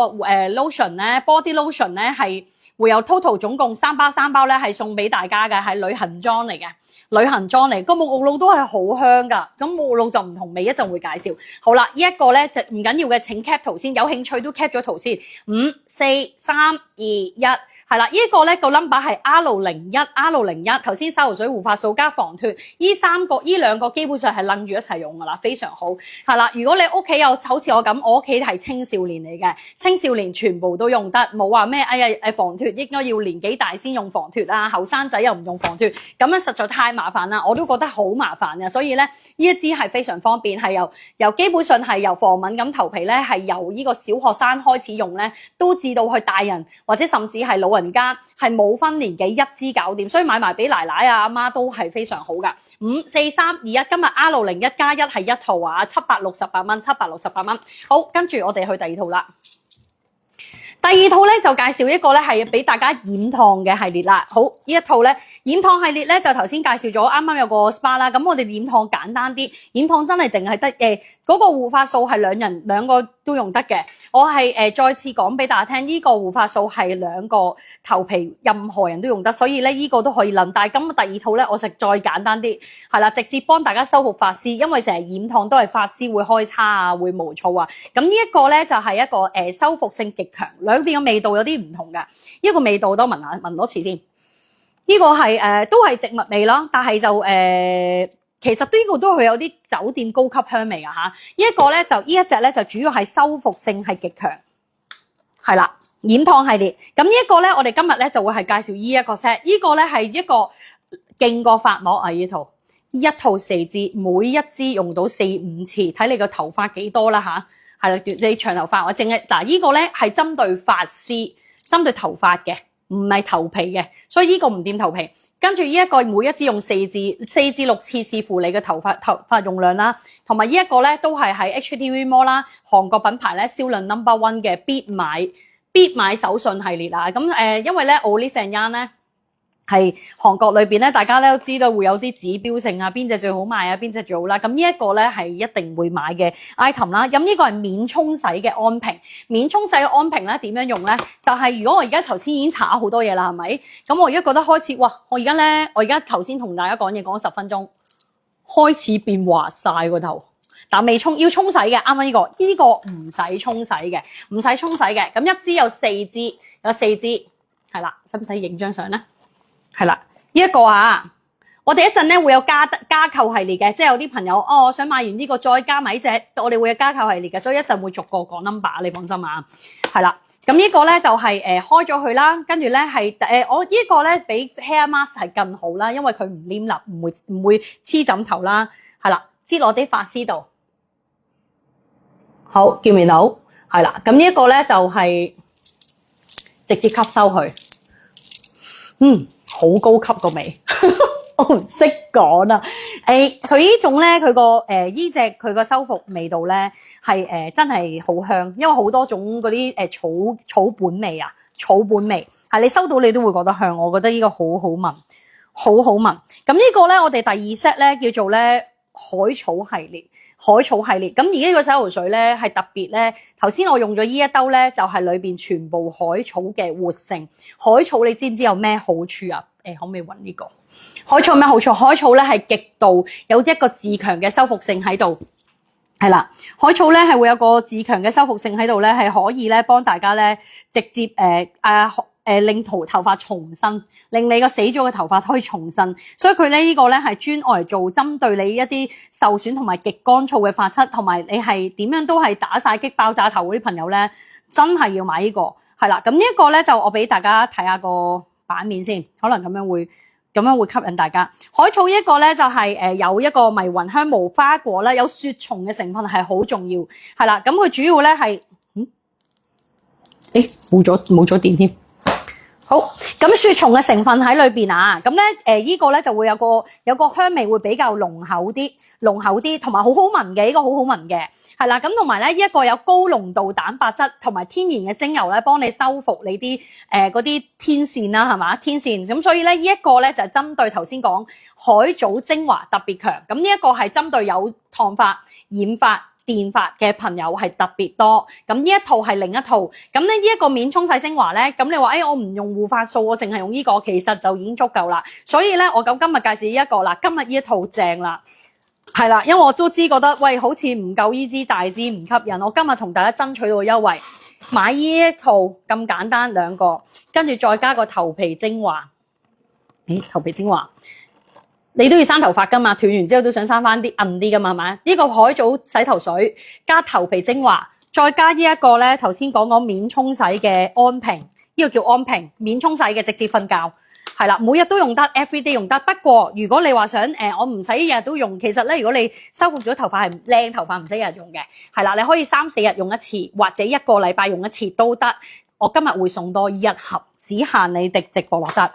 lotion咧 ，body lotion 咧係會有 total 總共3包咧係送俾大家嘅，係旅行裝嚟嘅。旅行裝嚟，個沐浴露都係好香噶，咁沐浴露就唔同味，一陣會介紹。好啦，呢一個咧就唔緊要嘅，請 cap 圖先，有興趣都 cap 咗圖先。5、4、3、2、1。係啦，呢個咧個 number 係 R01，R01。頭先沙湖水護髮素加防脫，呢兩個基本上係楞住一齊用噶啦，非常好。係啦，如果你屋企有好似我咁，我屋企係青少年嚟嘅，青少年全部都用得，冇話咩哎呀防脫應該要年紀大先用防脫啊，後生仔又唔用防脫，咁樣實在太麻煩啦，我都覺得好麻煩嘅。所以咧呢一支係非常方便，係由基本上係由防敏感頭皮咧係由呢個小學生開始用咧，都至到去大人或者甚至係老人家係冇分年紀，一支搞掂，所以買埋俾奶奶啊阿媽都係非常好噶。5、4、3、2、1，今日 R01+1係一套啊，768蚊，768蚊。好，跟住我哋去第二套啦。第二套咧就介紹一個咧係俾大家染燙嘅系列啦。好，呢一套咧染燙系列咧就頭先介紹咗，啱啱有個 SPA 啦。咁我哋染燙簡單啲，染燙真係淨係得嗰個護髮素係兩個都用得嘅。我係再次講俾大家聽，呢個護髮素係兩個頭皮任何人都用得，所以咧呢個都可以諗。但係今日第二套咧，我食再簡單啲，係啦，直接幫大家修復髮絲，因為成日染燙都係髮絲會開叉啊，會毛躁啊。咁呢一個咧就係一個修復性極強，兩邊嘅味道有啲唔同㗎。呢個味道都聞多次先。呢個係都係植物味啦，但係就其實呢個都係有啲酒店高級香味㗎嚇。呢一個咧就呢一隻咧就主要係修復性係極強，係啦，染燙系列。咁呢一個咧，我哋今日咧就會係介紹呢一個 set。呢個咧係一個勁過髮膜啊！呢套一套4支，每一支用到4、5次，睇你個頭髮幾多啦嚇。係啦，你長頭髮我淨係嗱呢個咧係針對髮絲、針對頭髮嘅，唔係頭皮嘅，所以呢個唔掂頭皮。跟住呢一個每一支用4至6次，視乎你嘅頭髮用量啦。同埋呢一個咧都係喺 HTV Mall 啦，韓國品牌咧銷量 No.1 嘅必買手信系列啊。咁因為咧 Olive and Young 咧係韓國裏邊咧，大家咧都知道會有啲指標性啊，邊隻最好賣啊，邊隻最好啦。咁呢一個咧係一定會買嘅 item 啦。咁呢個係免沖洗嘅安瓶，免沖洗嘅安瓶咧點樣用咧？就係如果我而家頭先已經搽好多嘢啦，係咪？咁我而家覺得開始，哇！我而家頭先同大家講嘢講咗10分鐘，開始變滑晒個頭，但未沖，要沖洗嘅。啱啱呢個唔使沖洗嘅，唔使沖洗嘅。咁一支有4支，係啦，使唔使影張相咧？係啦，呢一個啊，我哋一陣咧會有加購系列嘅，即係有啲朋友我想買完呢個再加埋隻，我哋會有加購系列嘅，所以一陣會逐個講 number， 你放心啊。係啦，咁呢個咧就係開咗佢啦，跟住咧係我呢個咧比 hair mask 係更好啦，因為佢唔黏立，唔會黐枕頭啦。係啦，擠落啲髮絲度，好見唔見到？係啦，咁呢一個咧就係直接吸收佢，好高級個味，我唔識講啊！佢呢種咧，佢個呢隻佢個修復味道咧係真係好香，因為好多種嗰啲草本味啊，草本味係你收到你都會覺得香，我覺得呢個好好聞，好好聞。咁呢個咧，我哋第二 set 咧叫做咧海草系列。海草系列，咁而呢個洗頭水咧係特別咧，頭先我用咗呢一兜咧，就係裏邊全部海草嘅活性。海草你知唔知有咩好處啊？可唔可以揾呢個？海草有咩好處？海草咧係極度有一個自強嘅修復性喺度，係啦。海草咧係會有個自強嘅修復性喺度咧，係可以咧幫大家咧直接令頭髮重生，令你個死咗嘅頭髮可以重生，所以佢咧呢個咧係專愛嚟做針對你一啲受損同埋極乾燥嘅髮質，同埋你係點樣都係打晒激爆炸頭嗰啲朋友咧，真係要買呢個係啦。咁呢一個咧就我俾大家睇下個版面先，可能咁樣會吸引大家。海草呢一個咧就係有一個迷魂香無花果啦，有雪松嘅成分係好重要，係啦。咁佢主要咧係冇咗電添。好，咁雪松嘅成分喺裏邊啊，咁咧呢個咧就會有個香味會比較濃厚啲，同埋好好聞嘅，呢個好好聞嘅，係啦，咁同埋咧呢一個有高濃度蛋白質同埋天然嘅精油咧，幫你修復你啲嗰啲天線啦，係嘛，天線，咁所以咧呢一個咧就係針對頭先講海藻精華特別強，咁呢一個係針對有燙髮、染髮、電髮嘅朋友係特別多。咁呢一套係另一套。咁咧呢一個免沖洗精華咧，咁你話我唔用護髮素，我淨係用呢個，其實就已經足夠啦。所以咧，我咁今日介紹呢一個啦，今日呢一套正啦。係啦，因為我都知覺得喂好似唔夠呢支大支唔吸引，我今日同大家爭取到優惠，買呢一套咁簡單2個，跟住再加個頭皮精華。頭皮精華你都要生頭髮噶嘛，斷完之後都想生翻啲韌啲噶嘛，係咪？呢個海藻洗頭水加頭皮精華，再加呢一個咧頭先講免沖洗嘅安瓶，呢個叫安瓶，免沖洗嘅直接瞓覺。係啦，每日都用得 ，everyday 用得。不過如果你話想我唔使日日都用，其實咧如果你修復咗頭髮係靚頭髮，唔使日日用嘅，係啦，你可以3、4日用一次，或者1個禮拜用一次都得。我今日會送多1盒，只限你哋直播落單。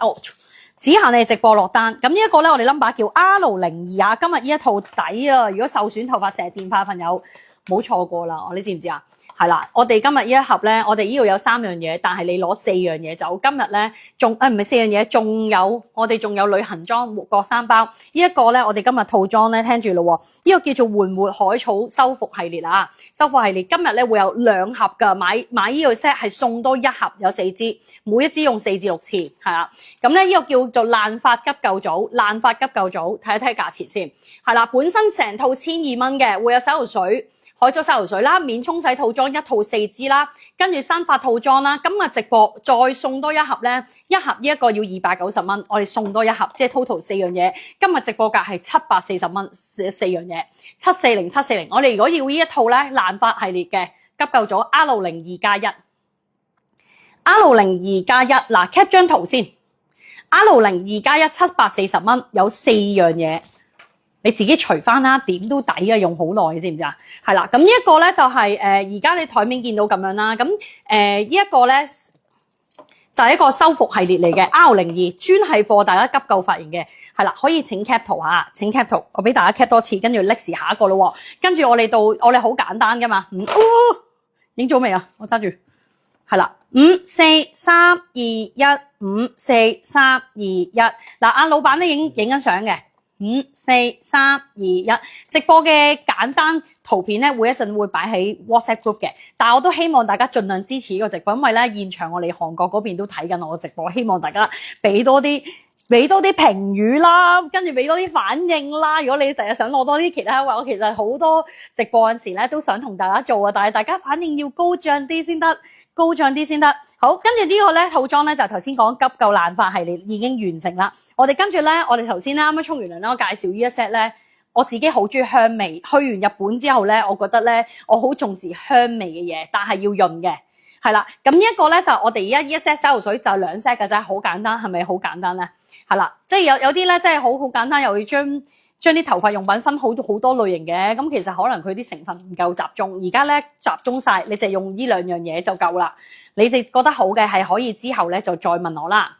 只限你直播落單。咁呢一個咧，我哋 number 叫 R02啊。今日呢一套抵啊！如果受損頭髮成日電髮嘅朋友，冇錯過啦。你知唔知啊？係啦，我哋今日呢一盒咧，我哋呢度有3樣嘢，但係你攞4樣嘢走。今日咧仲唔係4樣嘢，我哋仲有旅行裝各3包。呢一個咧，我哋今日套裝咧，聽住咯。呢個叫做緩活海草修復系列啊，修復系列今日咧會有2盒噶，買呢個 set 係送多1盒，有4支，每一支用4至6次，係啦。咁咧呢個叫做爛髮急救組，爛髮急救組，睇一睇價錢先。係啦，本身成套1200蚊嘅，會有洗頭水。海藻洗頭水啦，免沖洗套裝1套4支啦，跟住生髮套裝啦。今日直播再送多1盒咧，一盒呢一個要290蚊，我哋送多1盒，即係 total 4樣嘢。今日直播價係740蚊，4樣嘢740。我哋如果要呢一套咧爛髮系列嘅急救組 R02+1， R02+1嗱 cap 張圖先 ，R02+1 740蚊，有4樣嘢。你自己除翻啦，點都抵啊，用好耐，你知唔知啊？係啦，咁呢一個咧就係而家你台面見到咁樣啦。咁呢一個咧就係一個修復系列嚟嘅 R02，專係貨大家急救髮型嘅。係啦，可以請 cap 圖嚇，請 cap 圖，我俾大家 cap 多次，跟住 next 下一個咯。跟住我哋好簡單噶嘛。影咗未啊？我揸住。係啦，5、4、3、2、1，5、4、3、2、1。嗱，阿老闆都影緊相嘅。5、4、3、2、1，直播嘅簡單圖片咧，會一陣會擺喺 WhatsApp group 嘅。但係我都希望大家盡量支持呢個直播，因為咧現場我哋韓國嗰邊都睇緊我嘅直播，希望大家俾多啲評語啦，跟住俾多啲反應啦。如果你第日想攞多啲其他話，我其實好多直播嗰陣時咧都想同大家做啊，但係大家反應要高漲啲先得。好，跟住呢個咧套裝咧就頭先講急救爛髮系列已經完成啦。我哋跟住咧，我哋頭先啱啱沖完涼咧，我介紹呢一 set 咧，我自己好中意香味。去完日本之後咧，我覺得咧我好重視香味嘅嘢，但係要潤嘅，係啦。咁呢一個咧就我哋而家呢一 set 洗頭水就2 set 嘅啫，好簡單，係咪好簡單咧？係啦，即係有啲咧即係好簡單，又要將啲頭髮用品分好多類型嘅，咁其實可能佢啲成分唔夠集中，而家咧集中晒，你就用呢2樣嘢就夠啦。你哋覺得好嘅係可以之後咧就再問我啦。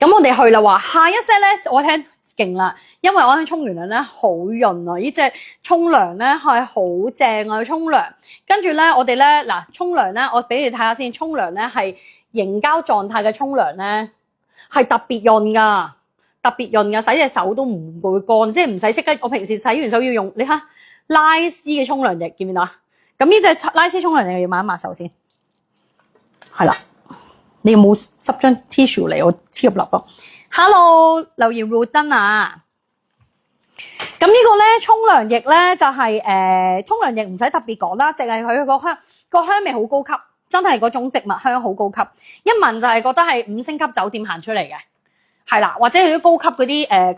咁我哋去啦話，下一 set 咧我聽勁啦，因為我聽沖完涼咧好潤啊，呢隻沖涼咧係好正啊，沖涼。跟住咧我哋咧嗱沖涼咧，我俾你睇下先，沖涼咧係凝膠狀態嘅沖涼咧係特別潤㗎，洗隻手都唔會乾，即係唔使即刻。我平時洗完手要用，你睇拉絲嘅沖涼液，見唔見到啊？咁呢隻拉絲沖涼液要抹一抹手先，係啦。你有冇濕張 tissue 嚟？我黐入粒咯。Hello， 留言 Ruden 啊。咁呢個咧沖涼液咧就係沖涼液唔使特別講啦，淨係佢個香味好高級，真係嗰種植物香好高級，一聞就係覺得係5星級酒店行出嚟嘅。係啦，或者係啲高級嗰啲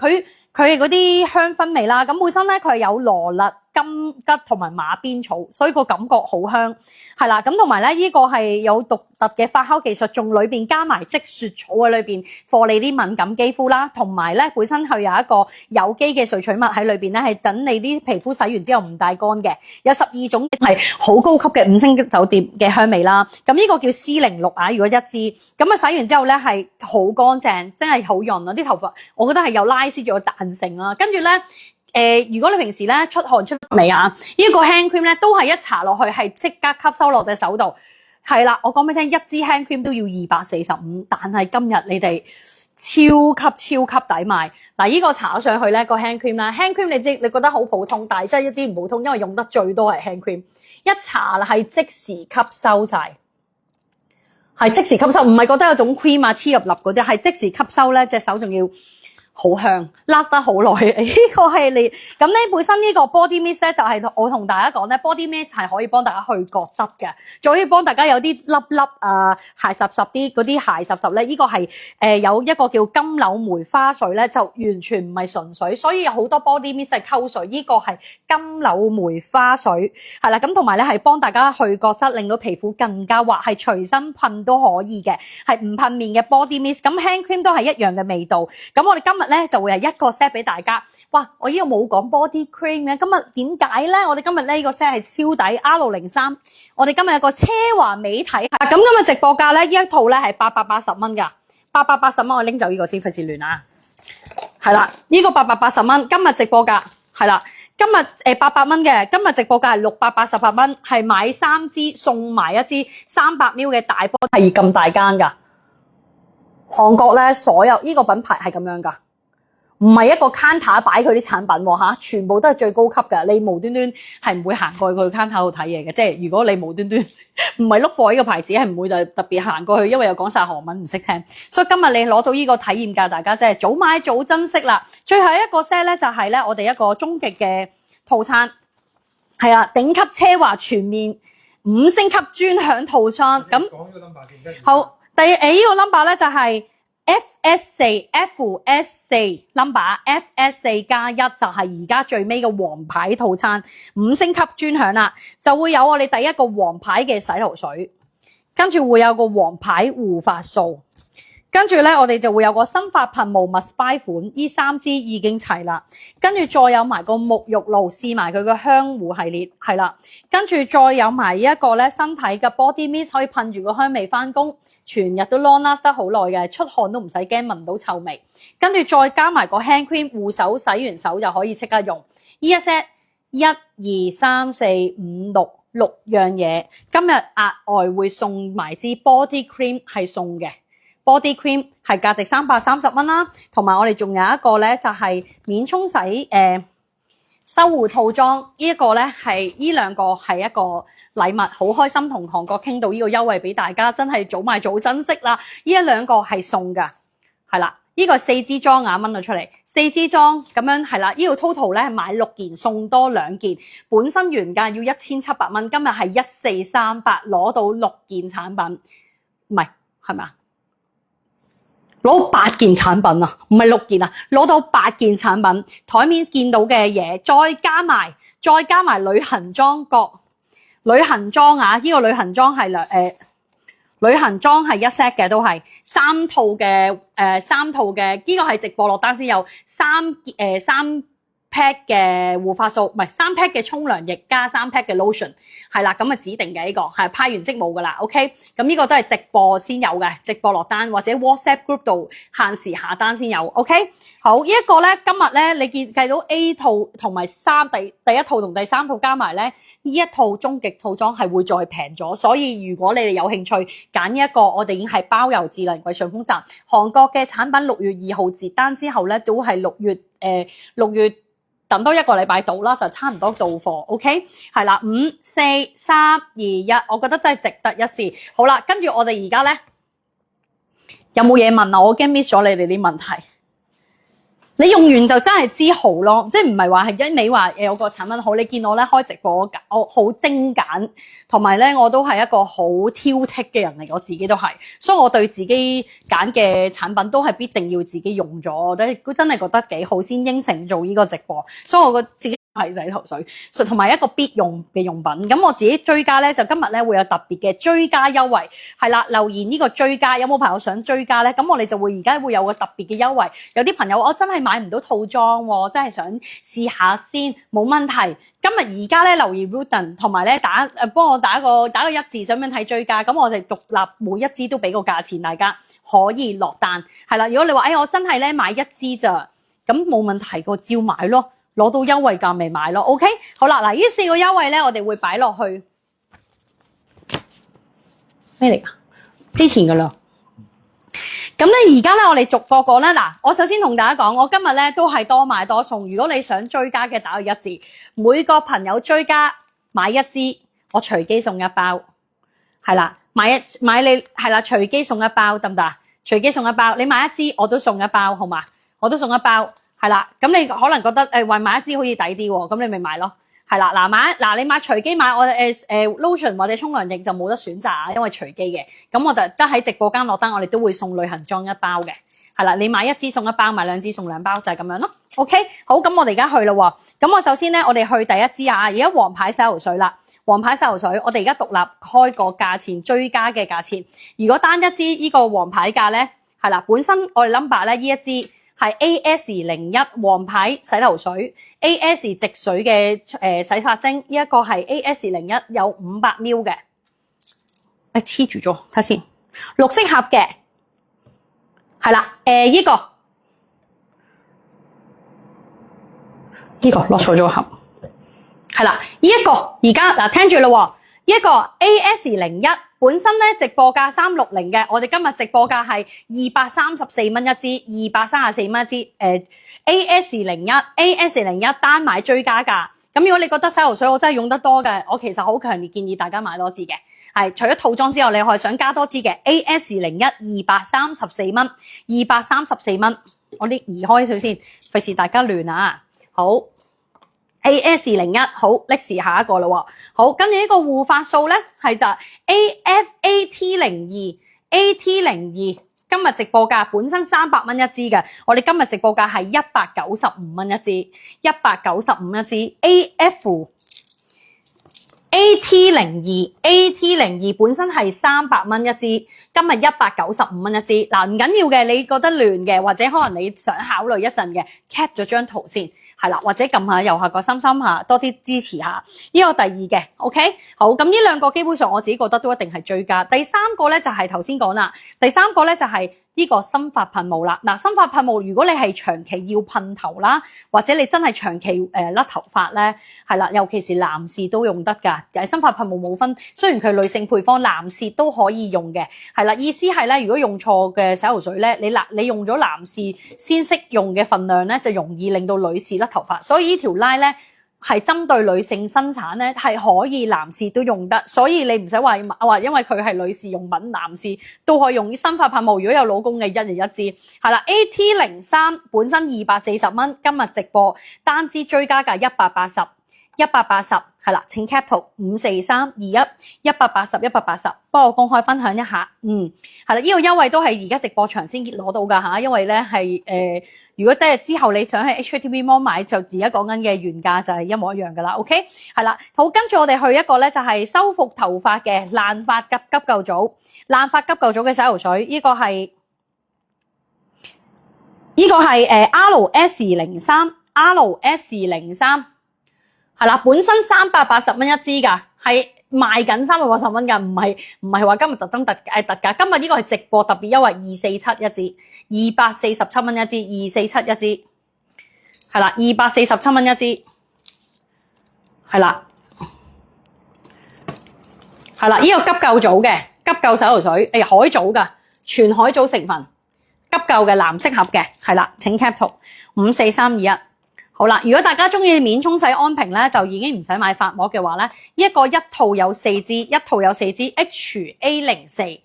佢嗰啲香薰味啦，咁本身咧佢係有羅勒、金桔同埋馬鞭草，所以個感覺好香。係啦，咁同埋咧呢個係有獨特嘅發酵技術，仲裏邊加埋積雪草喺裏邊，貨你啲敏感肌膚啦，同埋咧本身佢有一個有機嘅萃取物喺裏邊咧，係等你啲皮膚洗完之後唔帶乾嘅。有12種係好高級嘅5星級酒店嘅香味啦。咁呢個叫 C06啊，如果一支咁啊洗完之後咧係好乾淨，真係好潤啊！啲頭髮我覺得係有拉絲仲有彈性啦。跟住咧。如果你平時咧出汗出味啊，呢個 hand cream 咧都係一搽落去係即刻吸收落隻手度，係啦，我講俾你聽，一支 hand cream 都要245，但係今日你哋超級抵買。嗱，呢個搽上去咧個 hand cream 啦 ，hand cream 你覺得好普通，但係真係一啲唔普通，因為用得最多係 hand cream，一搽係即時吸收晒，係即時吸收，唔係覺得有種 cream 啊黐入粒嗰啲，係即時吸收咧，隻手仲要好香 ，last 得好耐。呢個係你咁咧，本身呢個 body mist 咧就係我同大家講咧 ，body mist 係可以幫大家去角質嘅，仲可以幫大家有啲粒啊鞋濕濕啲嗰啲鞋濕濕咧，呢個係有一個叫金柳梅花水咧，就完全唔係純水，所以有好多 body mist 係溝水，呢個係金柳梅花水係啦，咁同埋咧係幫大家去角質，令到皮膚更加滑，係隨身噴都可以嘅，係唔噴面嘅 body mist。咁 hand cream 都係一樣嘅味道。咁我哋今日咧就會係一個 set 俾大家。哇！我依個冇講 body cream 嘅，今日點解咧？我哋今日呢個 set 係超抵 R03，我哋今日有個奢華美體。咁今日直播價咧，呢一套咧係880蚊㗎，880蚊我拎走呢個先，費事亂啊！係啦，呢個880蚊，今日直播價係啦，今日800蚊嘅，今日直播價係688蚊，係買3支送埋一支300ml 嘅大波，係咁大間㗎。韓國咧所有呢個品牌係咁樣㗎，唔係一個 counter 擺佢啲產品喎嚇，全部都係最高級㗎。你無端端係唔會行過去佢 counter 度睇嘢嘅，即係如果你無端端唔係 look for 呢個牌子，係唔會特別行過去，因為又講晒韓文唔識聽。所以今日你攞到呢個體驗價，大家即係早買早珍惜啦。最後一個 set 咧就係咧我哋一個終極嘅套餐，係啦，頂級奢華全面5星級專享套餐。咁講呢個 number 先。好。呢個 number 咧就係 FS4 number FS4+1 就係而家最尾嘅王牌套餐5星級專享啦，就會有我哋第一個王牌嘅洗頭水，跟住會有個王牌護髮素，跟住咧我哋就會有個生髮噴霧 Must Buy 款，呢3支已經齊啦，跟住再有埋個沐浴露，試埋佢個香護系列係啦，跟住再有埋一個咧身體嘅 body mist 可以噴住個香味返工。全日都 long last 得好耐嘅，出汗都唔使驚聞到臭味，跟住再加埋個 hand cream 護手，洗完手就可以即刻用。呢一 set 1、2、3、4、5、6樣嘢，今日額外會送埋支 body cream 係送嘅 ，body cream 係價值330蚊啦，同埋我哋仲有一個咧就係免沖洗修護套裝，呢一個咧係呢兩個係一個禮物，好開心同韓國傾到呢個優惠俾大家，真係早買早珍惜啦！呢一兩個係送㗎，係啦，呢個4支裝啱掹咗出嚟，4支裝咁樣係啦，呢個 total 咧買6件送多2件，本身原價要1700蚊，今日係1438攞到6件產品，唔係咪啊？攞8件產品啊，唔係6件啊，攞到8件產品，台面見到嘅嘢，再加埋旅行裝角。旅行裝啊，呢個旅行裝係旅行裝係1 set 嘅，都係3套嘅呢個係直播落單先有3 pack 嘅護髮素，唔係3 pack 嘅沖涼液加3 pack 嘅 lotion， 係啦，咁啊指定嘅呢個係派完即冇噶啦 ，OK， 咁呢個都係直播先有嘅，直播落單或者 WhatsApp group 度限時下單先有 ，OK， 好，呢一個咧今日咧你計到 A 套同埋第一套同第3套加埋咧，呢一套終極套裝係會再平咗，所以如果你哋有興趣揀呢一個，我哋已經係包郵智能櫃順豐站，韓國嘅產品6月2號截單之後咧，都係6月。等多1個禮拜到啦，就差唔多到貨 ，OK， 係啦，5、4、3、2、1，我覺得真係值得一試。好啦，跟住我哋而家咧有冇嘢問啊？我驚 miss 咗你哋啲問題。你用完就真係知好咯，即係唔係話係一味話有個產品好。你見我咧開直播，我好精簡，同埋咧我都係一個好挑剔嘅人嚟，我自己都係，所以我對自己揀嘅產品都係必定要自己用咗，我真係覺得幾好先應承做呢個直播，所以我自己係洗頭水，同埋一個必用嘅用品。咁我自己追加咧，就今日咧會有特別嘅追加優惠，係啦，留言呢個追加，有冇朋友想追加咧？咁我哋就會而家會有個特別嘅優惠。有啲朋友我真係買唔到套裝喎，真係想試下先，冇問題。今日而家咧留言 Ruden 同埋咧幫我打個1字，想唔想睇追加？咁我哋獨立每一支都俾個價錢，大家可以落單。係啦，如果你話我真係咧買1支咋，咁冇問題個，照買咯。攞到優惠價咪買咯 ，OK？ 好啦，嗱，呢4個優惠咧，我哋會擺落去咩嚟㗎？之前㗎啦。咁咧而家咧我哋逐個講啦。嗱，我首先同大家講，我今日咧都係多買多送。如果你想追加嘅打個一字，每個朋友追加買一支，我隨機送一包，係啦，買你係啦，隨機送一包得唔得啊？隨機送一包，你買一支我都送一包，好嘛？我都送一包，係啦。咁你可能覺得為買一支好似抵啲喎，咁你咪買咯。係啦，嗱你買隨機買我lotion 或者沖涼液就冇得選擇啊，因為隨機嘅。咁我就得喺直播間落單，我哋都會送旅行裝一包嘅。係啦，你買一支送一包，買兩支送兩包就係咁樣咯。OK， 好，咁我哋而家去咯喎。咁我首先咧，我哋去第一支啊，而家黃牌洗頭水啦，黃牌洗頭水，我哋而家獨立開個價錢，追加嘅價錢。如果單一支呢個黃牌價咧，係啦，本身我哋 number 咧呢一支係 AS01 黃牌洗頭水 ，AS 直水嘅洗髮精，呢一個係 AS01 有500ml 嘅，黐住咗，睇先，綠色盒嘅，係啦，呢個落錯咗盒，係啦，呢一個而家嗱聽住咯，呢一個 AS01。本身咧直播價360嘅，我哋今日直播價係234蚊一支，234蚊一支。AS01 單買追加價。咁如果你覺得洗頭水我真係用得多嘅，我其實好強烈建議大家買多支嘅。係除咗套裝之外，你可以想加多支嘅 AS01 234蚊，234蚊。我啲移開佢先，費事大家亂啊。好。AS01 好，拎時下一個啦喎，好，跟住呢個護髮素咧係就 AT02，今日直播價本身300蚊一支嘅，我哋今日直播價係195蚊一支，195一支 AT02 本身係300蚊一支，今日195蚊一支，嗱唔緊要嘅，你覺得亂嘅或者可能你想考慮一陣嘅 ，cap 咗張圖先。係啦，或者撳下右下角心心下，多啲支持下。呢個第二嘅 ，OK， 好，咁呢兩個基本上我自己覺得都一定係追加。第三個咧就係頭先講啦，第三個咧就係呢個生髮噴霧啦。嗱，生髮噴霧如果你係長期要噴頭啦，或者你真係長期甩頭髮咧，係啦，尤其是男士都用得㗎。生髮噴霧冇分，雖然佢女性配方，男士都可以用嘅。係啦，意思係咧，如果用錯嘅洗頭水咧，你用咗男士先識用嘅份量咧，就容易令到女士甩頭髮。所以呢條 line 咧係針對女性生產咧，係可以男士都用得。所以你唔使話因為佢係女士用品，男士都可以用生髮噴霧。如果有老公嘅，一人一支。係啦 ，AT03 本身240蚊，今日直播單支追加價180，係啦，請 cap 圖54321 180，幫我公開分享一下。係啦，呢個優惠都係而家直播場先攞到㗎嚇，因為咧係如果即係之後你想喺 HKTV Mall 買，就而家講緊嘅原價就係一模一樣㗎啦。OK， 係啦，好，跟住我哋去一個咧就係修復頭髮嘅爛髮急救組嘅洗頭水，呢個係RS03。係啦，本身380蚊一支㗎，係賣緊380蚊㗎，唔係話今日特登特價。今日呢個係直播特別優惠247一支，247蚊一支，247一支，係啦，247蚊一支，係啦，呢個急救組嘅急救洗頭水，海藻㗎，全海藻成分，急救嘅藍色盒嘅，係啦，請 cap 圖54321。好啦，如果大家中意免沖洗安瓶咧，就已經唔使買髮膜嘅話咧，一套有4支HA04，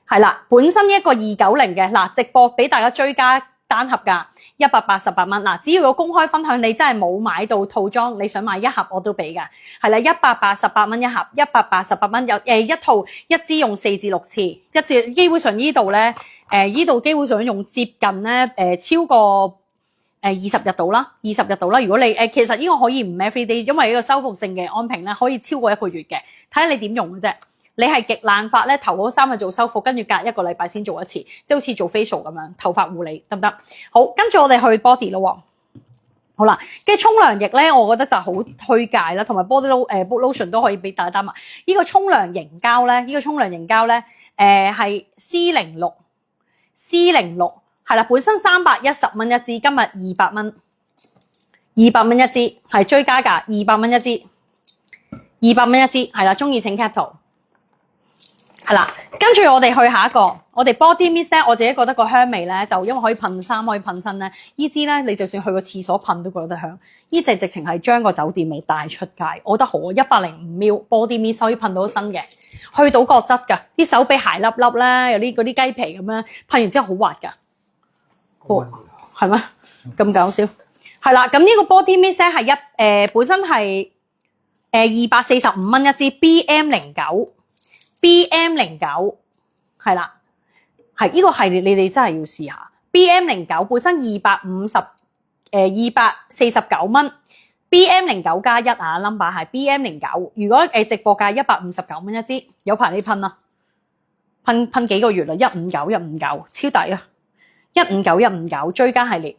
係啦，本身一個290嘅，嗱直播俾大家追加單盒價188蚊，嗱只要有公開分享，你真係冇買到套裝，你想買一盒我都俾㗎，係啦，188蚊一盒，188蚊有一套一支用4至6次，一支基本上呢度咧。呢度基本上用接近咧超過20日度啦，20日度啦。如果你其實呢個可以唔 everyday， 因為呢個修復性嘅安瓶咧可以超過1個月嘅，睇下你點用嘅啫。你係極爛髮咧，頭嗰3日做修復，跟住隔1個禮拜先做一次，即係好似做 facial 咁樣，頭髮護理得唔得？好，跟住我哋去 body 咯。好啦，跟住沖涼液咧，我覺得就好推介啦，同埋 body lotion 都可以俾大家擔埋。呢個沖涼凝膠咧，係 C06係啦，本身310蚊一支，今日200蚊一支，係追加價200蚊一支，係啦，中意請 cap 圖，係啦，跟住我哋去下一個，我哋 body mist 咧，我自己覺得個香味咧，就因為可以噴衫，可以噴身咧，呢支咧你就算去個廁所噴都覺得香。呢隻直情係將個酒店味帶出街，我覺得好105ml body mist 可以噴到身嘅，去到角質㗎，啲手臂鞋粒粒咧，有啲嗰啲雞皮咁樣，噴完之後好滑㗎，係咩？咁搞笑，係啦，咁呢個 body mist 咧係本身係245蚊一支 BM09 係啦，係呢個系列你哋真係要試下。BM09 本身249蚊 ，BM09 加1啊 ，number 係 BM09。如果直播價159蚊一支，有排你噴啦，噴幾個月啦，159超抵啊，159追加系列。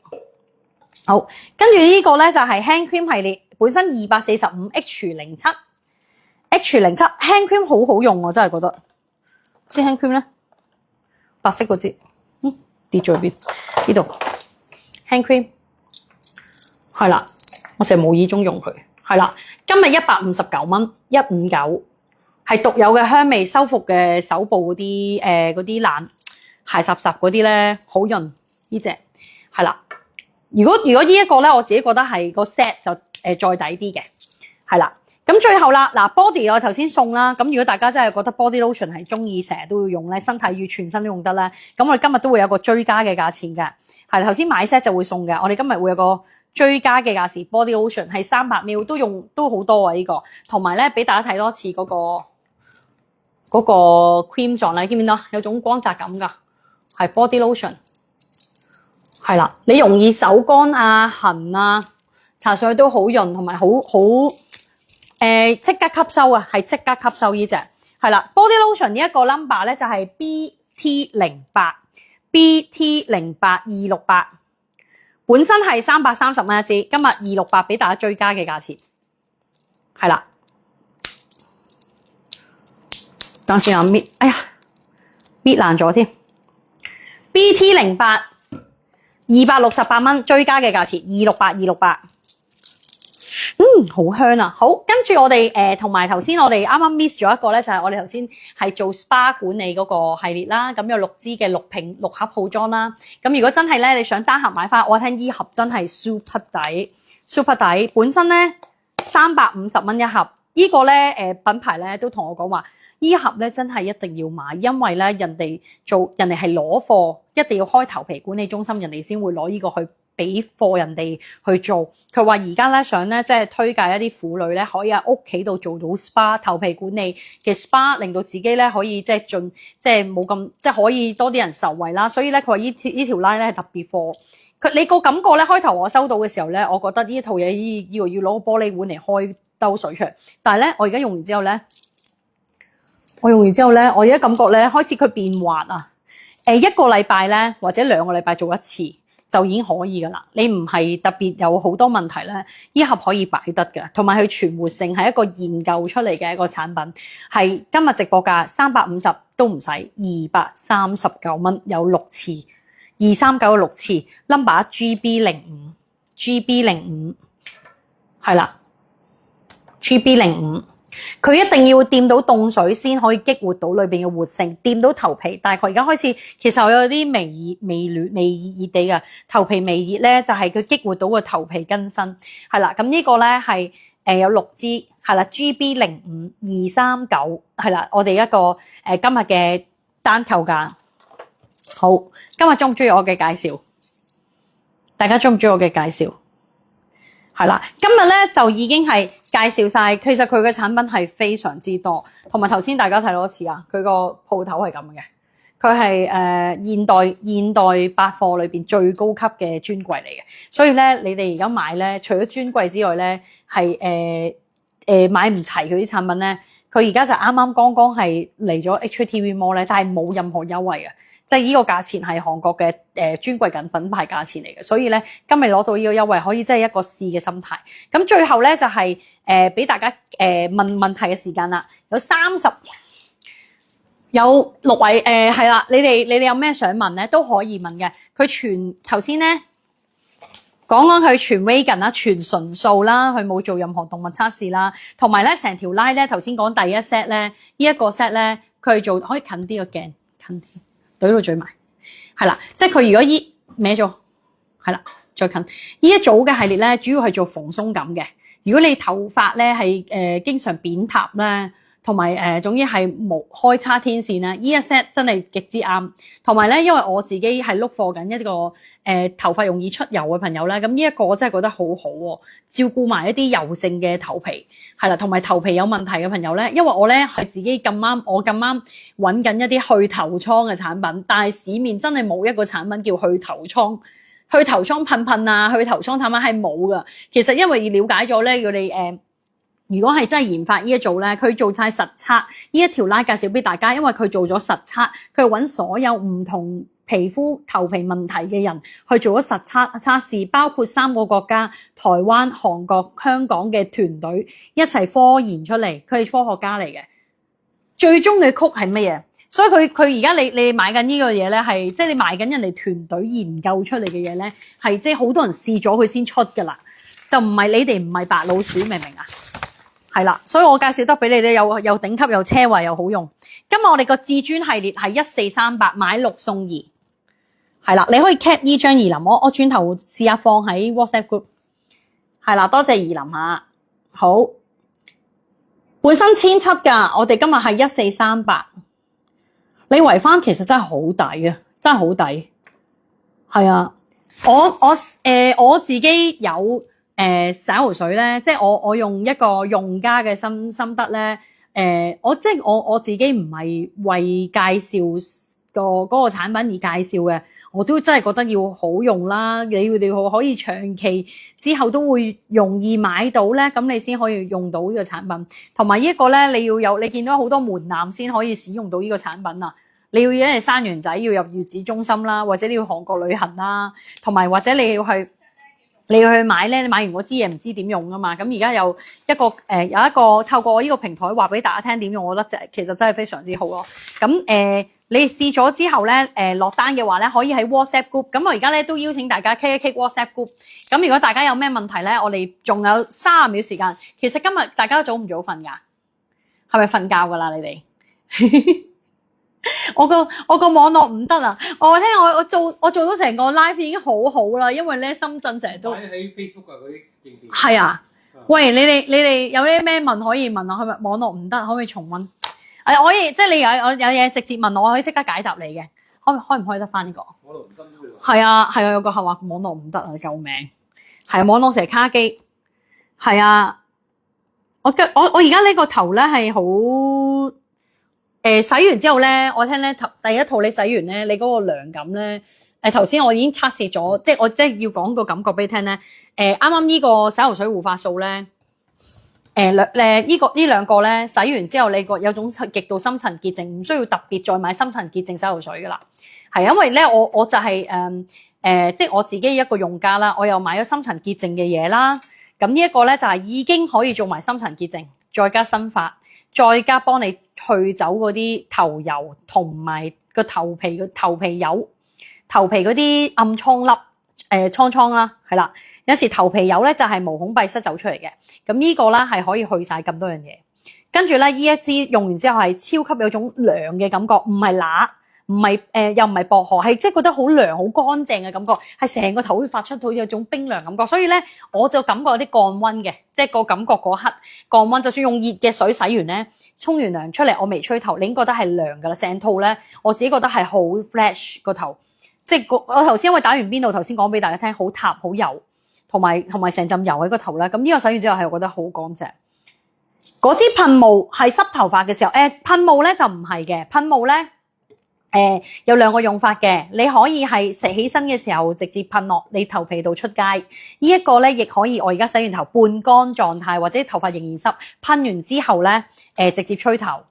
好，跟住呢個咧就係 hand cream 系列，本身245 H07 hand cream 好好用，我真係覺得。支 hand cream 咧，白色嗰支，跌咗喺邊？呢度 hand cream 係啦，我成日無意中用佢，係啦，今日159蚊，159係獨有嘅香味，修復嘅手部嗰啲嗰啲爛鞋濕濕嗰啲咧，好潤呢隻係啦。如果呢一個咧，我自己覺得係個 set 就再抵啲嘅，係啦。咁最後啦，嗱 body 我頭先送啦，咁如果大家真係覺得 body lotion 係中意成日都要用咧，身體與全身都用得咧，咁我哋今日都會有個追加嘅價錢嘅，係頭先買 set 就會送嘅，我哋今日會有個追加嘅價錢 body lotion 係300ml 都好多啊呢個，同埋咧俾大家睇多次嗰個 cream 狀咧，見唔見到？有種光澤感㗎，係 body lotion。係啦，你容易手乾啊、痕啊，搽上去都好潤，同埋好即刻吸收啊，係即刻吸收呢隻。係啦 ，body lotion 呢一個 number 咧就係 BT08，BT08268，本身係330蚊一支，今日268俾大家追加嘅價錢。係啦，等陣先啊，哎呀，搣爛咗添。BT08。268蚊追加嘅價錢，268，好香啊！好，跟住我哋同埋頭先我哋啱啱 miss 咗一個咧，就係我哋頭先係做 SPA 管理嗰個系列啦。咁有6支嘅6盒套裝啦。咁如果真係咧你想單盒買翻，我聽依盒真係 super 抵，本身咧350蚊一盒，呢個咧品牌咧都同我講話。依盒咧真係一定要買，因為咧人哋係攞貨，一定要開頭皮管理中心，人哋先會攞呢個去俾貨人哋去做。佢話而家咧想咧即係推介一啲婦女咧可以喺屋企度做到 SPA 頭皮管理嘅 SPA， 令到自己咧可以即係冇咁即係可以多啲人受惠啦。所以咧佢話呢條 line 咧係特別貨。你個感覺咧開頭我收到嘅時候咧，我覺得呢套嘢要攞個玻璃碗嚟開兜水出嚟，但係咧我而家用完之後咧。我而家感覺咧開始佢變滑啊！一個禮拜咧或者2個禮拜做一次就已經可以噶啦。你唔係特別有好多問題咧，依盒可以擺得嘅，同埋佢存活性係一個研究出嚟嘅一個產品，係今日直播價350都唔使239蚊，有6次239嘅6次 ，number GB05 係啦 GB05。佢一定要掂到凍水先可以激活到裏邊嘅活性，掂到頭皮。大概而家開始，其實我有啲微熱地嘅頭皮微熱咧，就係佢激活到個頭皮更新。係啦，咁呢個咧係有6支，係啦 GB05239，係啦，我哋一個今日嘅單購價。好，今日中唔中意我嘅介紹？大家中唔中意我嘅介紹？係啦，今日咧就已經係介紹晒，其實佢嘅產品係非常之多，同埋頭先大家睇多次啊，佢個鋪頭係咁嘅，佢係現代百貨裏邊最高級嘅專櫃嚟嘅，所以咧你哋而家買咧，除咗專櫃之外咧，係買唔齊佢啲產品咧，佢而家就啱啱剛剛係嚟咗 HKTV Mall 咧，但係冇任何優惠嘅。即係呢個價錢係韓國嘅專櫃緊品牌價錢嚟嘅，所以咧今日攞到呢個優惠，可以即係一個試嘅心態。咁最後咧就係俾大家問問題嘅時間啦，有6位係啦，你哋有咩想問咧都可以問嘅。佢頭先咧講佢全 vegan 啦，全純素啦，佢冇做任何動物測試啦，同埋咧成條 line 咧頭先講第一 set 咧，呢一個 set 咧佢做可以近啲個鏡，近啲對到嘴埋，係啦，即係佢如果歪咗，係啦，再近呢一組嘅系列咧，主要係做蓬鬆感嘅。如果你頭髮咧係經常扁塌咧，同埋總之係冇開叉天線咧，呢一 set 真係極之啱。同埋咧，因為我自己係碌貨緊一個頭髮容易出油嘅朋友咧，咁呢一個我真係覺得好好喎，照顧埋一啲油性嘅頭皮係啦，同埋頭皮有問題嘅朋友咧，因為我咧係自己咁啱揾緊一啲去頭瘡嘅產品，但係市面真係冇一個產品叫去頭瘡。去頭瘡噴啊，去頭瘡產品係冇噶。其實因為了解咗咧，佢哋如果係真係研發呢一組咧，佢做晒實測，呢一條拉介紹俾大家，因為佢做咗實測，佢揾所有唔同皮膚頭皮問題嘅人去做咗實測試，包括3個國家台灣、韓國、香港嘅團隊一齊科研出嚟，佢係科學家嚟嘅。最終嘅曲係乜嘢？所以佢而家你買緊呢個嘢咧，係即係你買緊人哋團隊研究出嚟嘅嘢咧，係即係好多人試咗佢先出噶啦，就唔係你哋唔係白老鼠，明唔明啊？係啦，所以我介紹得俾你哋有頂級有奢華又好用。今日我哋個至尊系列係1438買6送2，係啦，你可以 cap 呢張怡琳，我轉頭試下放喺 WhatsApp group， 係啦，多謝怡琳吓，好，本身1700噶，我哋今日係1438。你圍翻其實真係好抵啊，真係好抵。係啊，我自己有洗頭水咧，即係我用一個用家嘅心得咧，我自己唔係為介紹嗰個產品而介紹嘅，我都真係覺得要好用啦，你可以長期之後都會容易買到咧，咁你先可以用到呢個產品。同埋呢一個咧，你見到好多門檻先可以使用到呢個產品啊。你要一係生完仔要入月子中心啦，或者你要韓國旅行啦，同埋或者你要去買咧，你買完嗰支嘢唔知點用啊嘛。咁而家有一個透過我呢個平台話俾大家聽點用，我覺得其實真係非常之好咯。咁你試咗之後咧，落單嘅話咧，可以喺 WhatsApp group。咁我而家咧都邀請大家 click 一 click WhatsApp group。咁如果大家有咩問題咧，我哋仲有30秒時間。其實今日大家早唔早瞓㗎？係咪瞓覺㗎啦？你哋？我個網絡唔得啊！我做到成個 live 已經好好啦，因為咧深圳成日都喺 Facebook 嗰啲影片。係啊，喂，你哋有啲咩問可以問啊？係咪網絡唔得？可唔可以重溫？可以，即係你有嘢直接問我，可以即刻解答你嘅。開唔開得翻呢個？網絡唔得咩？係啊，有個客話網絡唔得啊，救命！係啊，網絡成日卡機。係啊，我而家呢個頭咧係好。洗完之後咧，我聽咧第一套你洗完咧，你嗰個涼感咧，頭先我已經測試咗，即係我即係要講個感覺俾你聽咧。啱啱呢個洗頭水護髮素咧，呢兩個咧洗完之後，你有種極度深層潔淨，唔需要特別再買深層潔淨洗頭水噶啦。係因為咧，我就係即係我自己一個用家啦，我又買咗深層潔淨嘅嘢啦。咁呢一個咧就係已經可以做埋深層潔淨，再加生髮。再加幫你去走嗰啲頭油同埋個頭皮油、頭皮嗰啲暗瘡粒瘡啦，係啦。有時頭皮油咧就係毛孔閉塞走出嚟嘅，咁呢個咧係可以去晒咁多樣嘢。跟住咧呢一支用完之後係超級有種涼嘅感覺，唔係乸，又唔係薄荷，係即係覺得好涼好乾淨嘅感覺，係成個頭會發出到有種冰涼感覺，所以咧我就感覺有啲降溫嘅，即係個感覺嗰刻降溫。就算用熱嘅水洗完咧，沖完涼出嚟我微吹頭，你已經覺得係涼噶啦。成套咧我自己覺得係好 fresh 個頭，即係我頭先因為打完邊度頭先講俾大家聽，好塌好油，同埋成浸油喺個頭啦。咁呢個洗完之後係我覺得好乾淨。嗰支噴霧係濕頭髮嘅時候，噴霧咧就唔係嘅，噴霧咧。有兩個用法嘅，你可以係食起身嘅時候直接噴落你頭皮度出街，呢一個咧亦可以。我而家洗完頭半乾狀態或者頭髮仍然濕，噴完之後咧直接吹頭，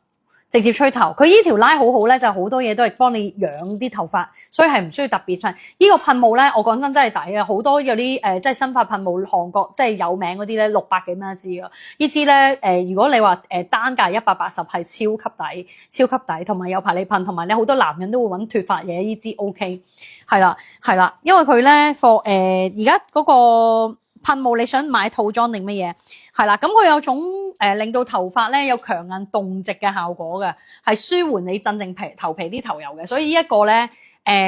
直接吹頭。佢依條拉好好咧，就好多嘢都係幫你養啲頭髮，所以係唔需要特別噴。依個噴霧咧，我講真係抵啊！好多有啲即係生髮噴霧，韓國即係有名嗰啲咧，600幾蚊一支啊！依支咧如果你話單價180係超級抵，超級抵，同埋有排你噴，同埋你好多男人都會揾脫髮嘢，依支 OK 係啦，因為佢咧而家嗰個噴霧你想買套裝定乜嘢？係啦，咁佢有種令到頭髮咧有強硬動直嘅效果嘅，係舒緩你鎮靜頭皮啲頭油嘅。所以呢一個咧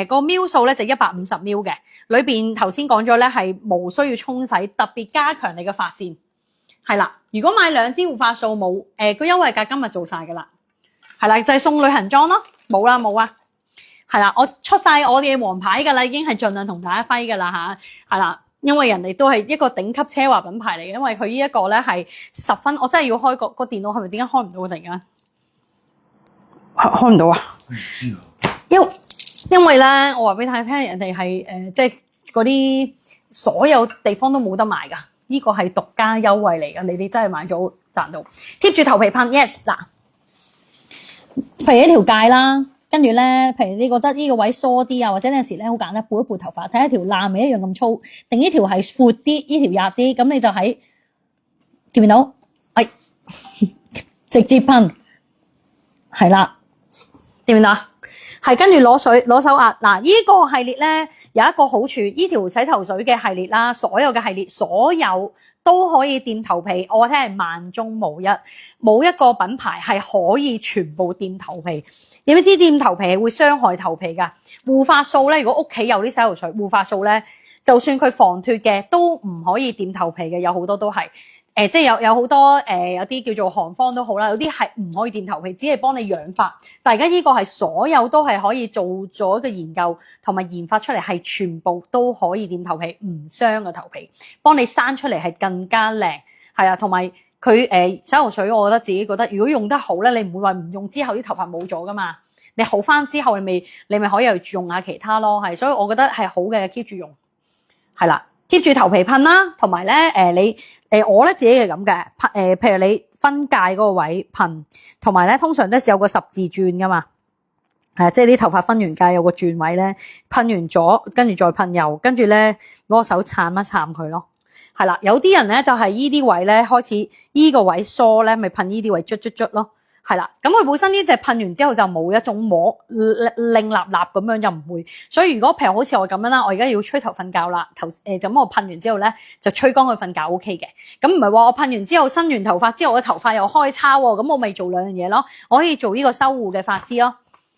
個 ml 數咧就150 ml 嘅，裏邊頭先講咗咧係無需要沖洗，特別加強你嘅髮線。係啦，如果買2支護髮素冇個優惠價今日做晒㗎啦，係啦就係送旅行裝咯，冇啊，係啦，我出晒我哋嘅黃牌㗎啦，已經係盡量同大家揮㗎啦吓，係啦。因為人哋都係一個頂級奢華品牌嚟嘅，因為佢呢一個咧係10分，我真係要開個電腦，係咪點解開唔到？突然間開唔到啊！唔知啊，因為咧，我話俾大家聽，人哋係即係嗰啲所有地方都冇得賣噶，呢個係獨家優惠嚟噶，你哋真係買咗賺到。貼住頭皮噴 ，yes 嗱，譬如一條界啦。跟住咧，譬如你覺得呢個位疏啲啊，或者有陣時咧好簡單，撥一撥頭髮，睇下條罅咪一樣咁粗，定呢條係闊啲，呢條窄啲，咁你就喺見唔見到？直接噴，係啦，見唔見到？係跟住攞手壓。嗱，呢個系列咧有一個好處，呢條洗頭水嘅系列啦，所有嘅系列，所有都可以掂頭皮，我聽係萬中無一，冇一個品牌係可以全部掂頭皮。你知唔知掂頭皮係會傷害頭皮㗎？護髮素咧，如果屋企有啲洗頭水，護髮素咧，就算佢防脫嘅，都唔可以掂頭皮嘅，有好多都係即係有好多有啲叫做韓方都好啦，有啲係唔可以掂頭皮，只係幫你養髮。但而家呢個係所有都係可以做咗嘅研究同埋研發出嚟，係全部都可以掂頭皮，唔傷個頭皮，幫你生出嚟係更加靚，係啊，同埋。佢洗頭水，我覺得如果用得好咧，你唔會話唔用之後啲頭髮冇咗噶嘛。你好翻之後，你咪可以用下其他咯，係，所以我覺得係好嘅 keep 住用，係啦，keep 住頭皮噴啦，同埋咧我咧自己係咁嘅，譬如你分界嗰個位噴，同埋咧通常都係有個十字轉噶嘛，即係啲頭髮分完界有個轉位咧，噴完左跟住再噴右，跟住咧攞手撐一撐佢咯。係啦，有啲人咧就係依啲位咧開始依個位疏咧，咪噴依啲位捽咯。係啦，咁佢本身呢隻噴完之後就冇一種膜令立立咁樣，又唔會。所以如果譬如好似我咁樣啦，我而家要吹頭瞓覺啦，咁我噴完之後咧就吹乾佢瞓覺 OK 嘅。咁唔係話我噴完之後伸完頭髮之後我嘅頭髮又開叉喎，咁我咪做兩樣嘢咯。我可以做呢個修護嘅髮絲咯，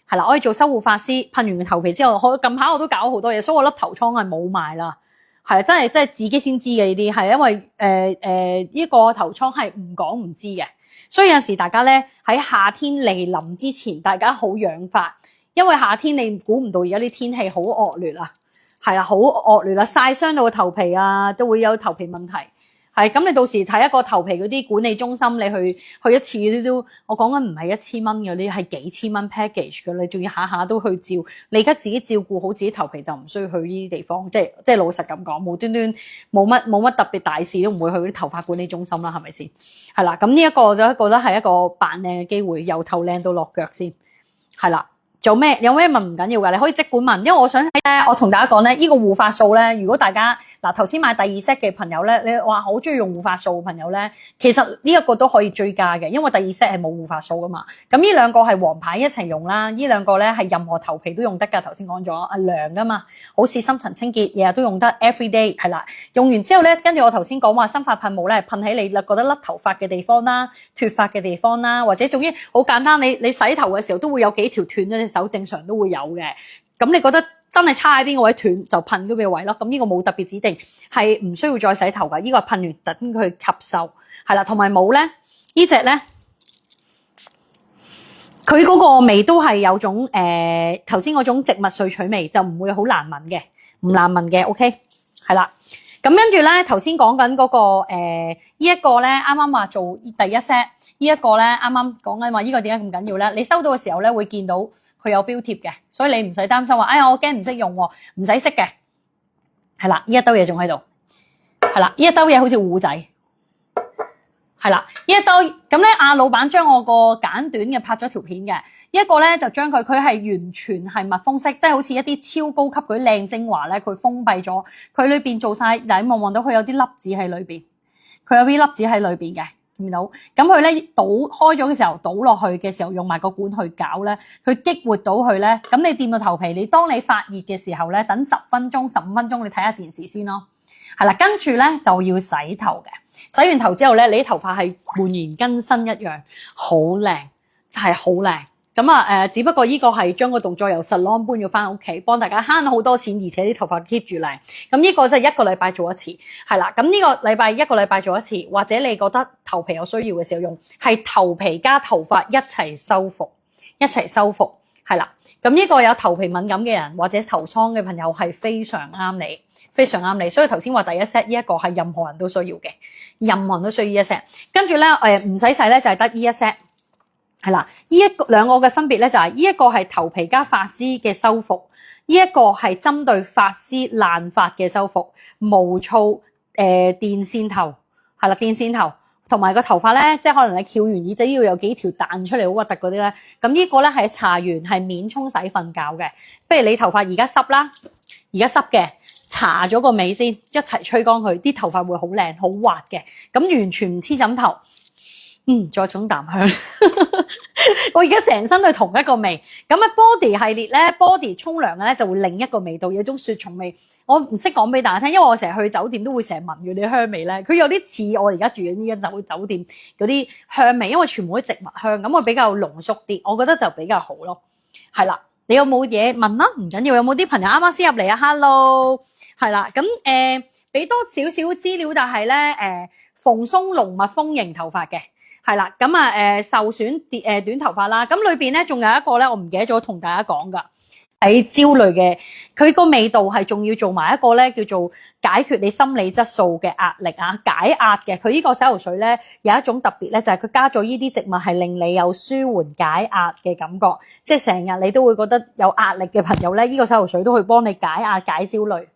係啦，我可以做修護髮絲。噴完頭皮之後，近排我都搞好多嘢，所以我粒頭瘡係冇埋啦。係真係自己先知嘅呢啲，係因為呢個頭瘡係唔講唔知嘅，所以有時大家咧喺夏天嚟臨之前，大家好養髮，因為夏天你估唔到而家啲天氣好惡劣啊，係啊，好惡劣啦，曬傷到個頭皮啊，都會有頭皮問題。係咁，你到時睇一個頭皮嗰啲管理中心，你去一次都，我講緊唔係1000蚊嘅，你係幾千蚊 package 嘅，你仲要下下都去照。你而家自己照顧好自己頭皮，就唔需要去呢啲地方。即係老實咁講，無端端冇乜特別大事都唔會去嗰啲頭髮管理中心啦，係咪先？係啦，咁呢一個就覺得係一個扮靚嘅機會，由頭靚到落腳先。係啦。做咩？有咩問唔緊要㗎，你可以即管問，因為我想咧，我同大家講咧，呢個護髮素咧，如果大家頭先買第2 set 嘅朋友咧，你話好中意用護髮素嘅朋友咧，其實呢一個都可以追加嘅，因為第2 set 係冇護髮素㗎嘛。咁呢兩個係黃牌一齊用啦，呢兩個咧係任何頭皮都用得㗎。頭先講咗涼㗎嘛，好似深層清潔，日日都用得 every day 係啦。用完之後咧，跟住我頭先講話生髮噴霧咧，噴喺你覺得甩頭髮嘅地方啦、脫髮嘅地方啦，或者總之好簡單，你洗頭嘅時候都會有幾條斷咗隻手，正常都會有嘅。咁你覺得真係差喺邊個位斷就噴嗰邊個位咯。咁呢個冇特別指定，係唔需要再洗頭㗎。呢個係噴完等佢吸收係啦，同埋冇咧呢隻咧，佢嗰個味都係有種頭先嗰種植物萃取味，就唔會好難聞嘅，唔難聞嘅。OK 係啦。咁跟住咧，頭先講緊嗰個呢一個咧，啱啱話做第1 set 呢一個咧，啱啱講緊話呢個點解咁緊要咧？你收到嘅時候咧，會見到佢有標貼嘅，所以你唔使擔心話，哎呀我驚唔識用喎，唔使識嘅。係啦，呢一兜嘢仲喺度，係啦，呢一兜嘢好似糊仔，係啦，呢一兜咁咧，阿老闆將我個簡短嘅拍咗條片嘅，一個咧就將佢係完全係密封式，即係好似一啲超高級嗰啲靚精華咧，佢封閉咗，佢裏邊做晒，嗱你望到佢有啲粒子喺裏邊，佢有啲粒子喺裏邊嘅，見到？咁佢咧倒開咗嘅時候，倒落去嘅時候，用埋個管去攪咧，佢激活到佢咧，咁你掂到頭皮，你當你發熱嘅時候咧，等10分鐘、15分鐘，你睇下電視先咯。係啦，跟住咧就要洗頭嘅。洗完頭之後咧，你啲頭髮係煥然更新一樣，好靚，就係好靚。咁啊只不過呢個係將個動作由 salon 搬咗翻屋企，幫大家慳好多錢，而且啲頭髮 keep 住靚。咁呢個即係1個禮拜做一次，係啦。咁呢個禮拜1個禮拜做一次，或者你覺得頭皮有需要嘅時候用，係頭皮加頭髮一齊修復，係啦。咁呢個有頭皮敏感嘅人或者頭瘡嘅朋友係非常啱你，非常啱你。所以頭先話第一 set 呢一個係任何人都需要嘅，任何人都需要呢一 set。跟住咧唔使洗咧就係得呢一 set，係啦。呢兩個嘅分別咧就係呢一個係頭皮加髮絲嘅修復，呢一個係針對髮絲爛髮嘅修復，無醋電線頭，係啦，電線頭。同埋個頭髮咧，即係可能你翹完耳仔要有幾條彈出嚟好核突嗰啲咧，咁呢個咧係搽完係免沖洗瞓覺嘅。不如你頭髮而家濕啦，而家濕嘅搽咗個尾先，一齊吹乾佢，啲頭髮會好靚好滑嘅，咁完全唔黐枕頭。再種啖香。我而家成身都係同一個味，咁啊 body 系列咧 ，body 沖涼嘅咧就會另一個味道，有種雪松味。我唔識講俾大家聽，因為我成日去酒店都會成日聞佢啲香味咧，佢有啲似我而家住緊呢間酒店嗰啲香味，因為全部都植物香，咁我比較濃縮啲，我覺得就比較好咯。係啦，你有冇嘢問啦？唔緊要，有冇啲朋友啱啱先入嚟啊 ？Hello， 係啦，咁俾多少少資料，但係咧蓬鬆濃密豐盈頭髮嘅。係啦，咁受損短頭髮啦，咁裏邊咧仲有一個咧，我唔記得咗同大家講噶，喺焦慮嘅，佢個味道係仲要做埋一個咧叫做解決你心理質素嘅壓力啊，解壓嘅。佢呢個洗頭水咧有一種特別咧，就係佢加咗呢啲植物係令你有舒緩解壓嘅感覺，即係成日你都會覺得有壓力嘅朋友咧，呢個洗頭水都會幫你解壓解焦慮，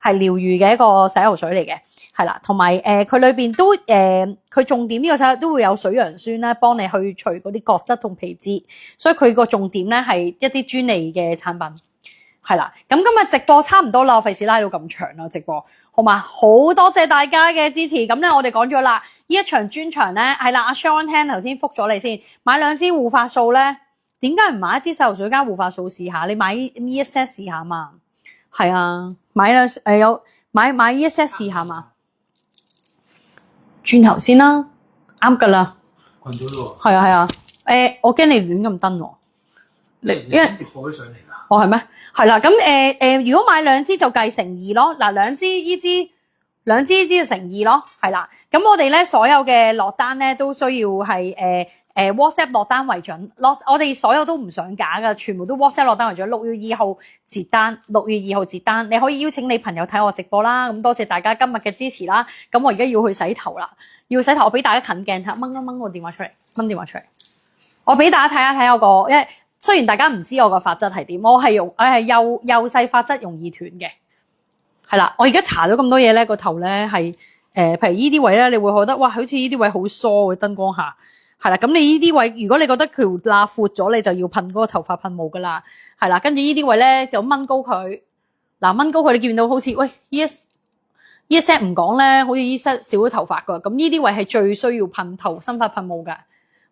係療癒嘅一個洗頭水嚟嘅。係啦，同埋佢裏邊都佢重點呢個洗都會有水楊酸咧，幫你去除嗰啲角質同皮脂，所以佢個重點咧係一啲專利嘅產品。係啦，咁今日直播差唔多啦，我費事拉到咁長啦直播，好嘛？好多謝大家嘅支持。咁咧我哋講咗啦，呢一場專場咧係啦，阿 Sean Tan 頭先覆咗你先，買2支護髮素咧，點解唔買一支洗頭水加護髮素試下？你買呢一 set 試下嘛？係啊，買呢一 set 試下嘛？轉頭先啦，啱噶啦。困咗咯喎。係啊。我驚你亂咁登喎。你因為直播都上嚟㗎。哦，係咩？係啦，咁如果買2支就計乘2咯。嗱，2支呢支，2支呢支就乘2咯。係啦，咁我哋咧所有嘅落單咧都需要係WhatsApp 落單為準。我哋所有都唔上架㗎，全部都 WhatsApp 落單為準。6月2號截單，6月2號截單。你可以邀請你朋友睇我直播啦。咁多謝大家今日嘅支持啦。咁我而家要去洗頭啦，我俾大家近鏡睇，掹一掹個電話出嚟，掹電話出嚟。我俾大家睇我個，因為雖然大家唔知我個髮質係點，我係幼細髮質容易斷嘅。係啦，我而家搽咗咁多嘢咧，個頭咧係譬如呢啲位咧，你會覺得哇，好似呢啲位好疏嘅燈光下。係啦，咁你呢啲位，如果你覺得條罅闊咗，你就要噴嗰個頭髮噴霧噶啦。係啦，跟住呢啲位咧就掹高佢。嗱，掹高佢，你見到好似喂呢一 set 唔講咧，好似呢 set 少咗頭髮噶。咁呢啲位係最需要噴頭生髮噴霧噶。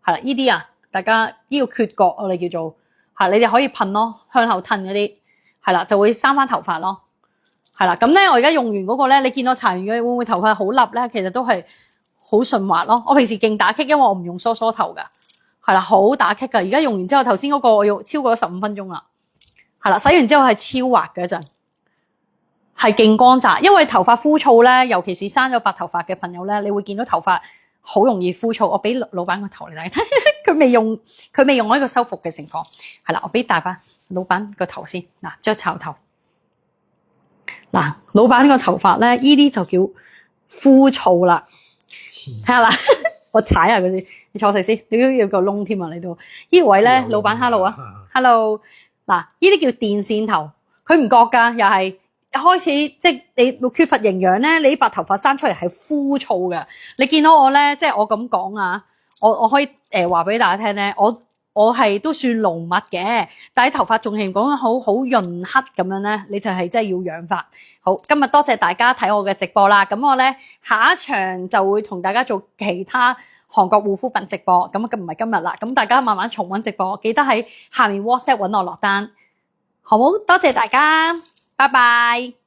係啦，呢啲啊，大家呢個缺角我哋叫做你哋可以噴咯，向後褪嗰啲係啦，就會生翻頭髮咯。係啦，咁咧我而家用完嗰個咧，你見到搽完嘅會唔會頭髮好立咧？其實都係好順滑咯。我平時勁打棘，因為我唔用梳梳頭噶。係啦，好打棘噶。而家用完之後，頭先嗰個我用超過咗15分鐘啦。係啦，洗完之後係超滑嘅一陣，係勁乾燥。因為頭髮枯燥咧，尤其是生咗白頭髮嘅朋友咧，你會見到頭髮好容易枯燥。我俾老闆個頭嚟睇，佢未用我呢個修復嘅情況。係啦，我俾大把老闆個頭先。嗱，將巢頭。嗱，老闆個頭髮咧，呢啲就叫枯燥啦。睇下啦，我踩下佢先。你坐實先，你都要個窿添啊！你都呢個位咧，老闆 hello 啊 ，hello。嗱，呢啲叫電線頭，佢唔覺㗎，又係開始即係你缺乏營養咧，你啲白頭髮生出嚟係枯燥嘅。你見到我咧，即係我咁講啊，我可以話俾大家聽咧，我係都算濃密嘅，但係頭髮仲係講好潤黑咁樣咧，你就係真係要養髮。好，今日多謝大家睇我嘅直播啦。咁我咧下一場就會同大家做其他韓國護膚品直播。咁唔係今日啦，咁大家慢慢重溫直播，記得喺下面 WhatsApp 揾我落單，好冇？多謝大家，拜拜。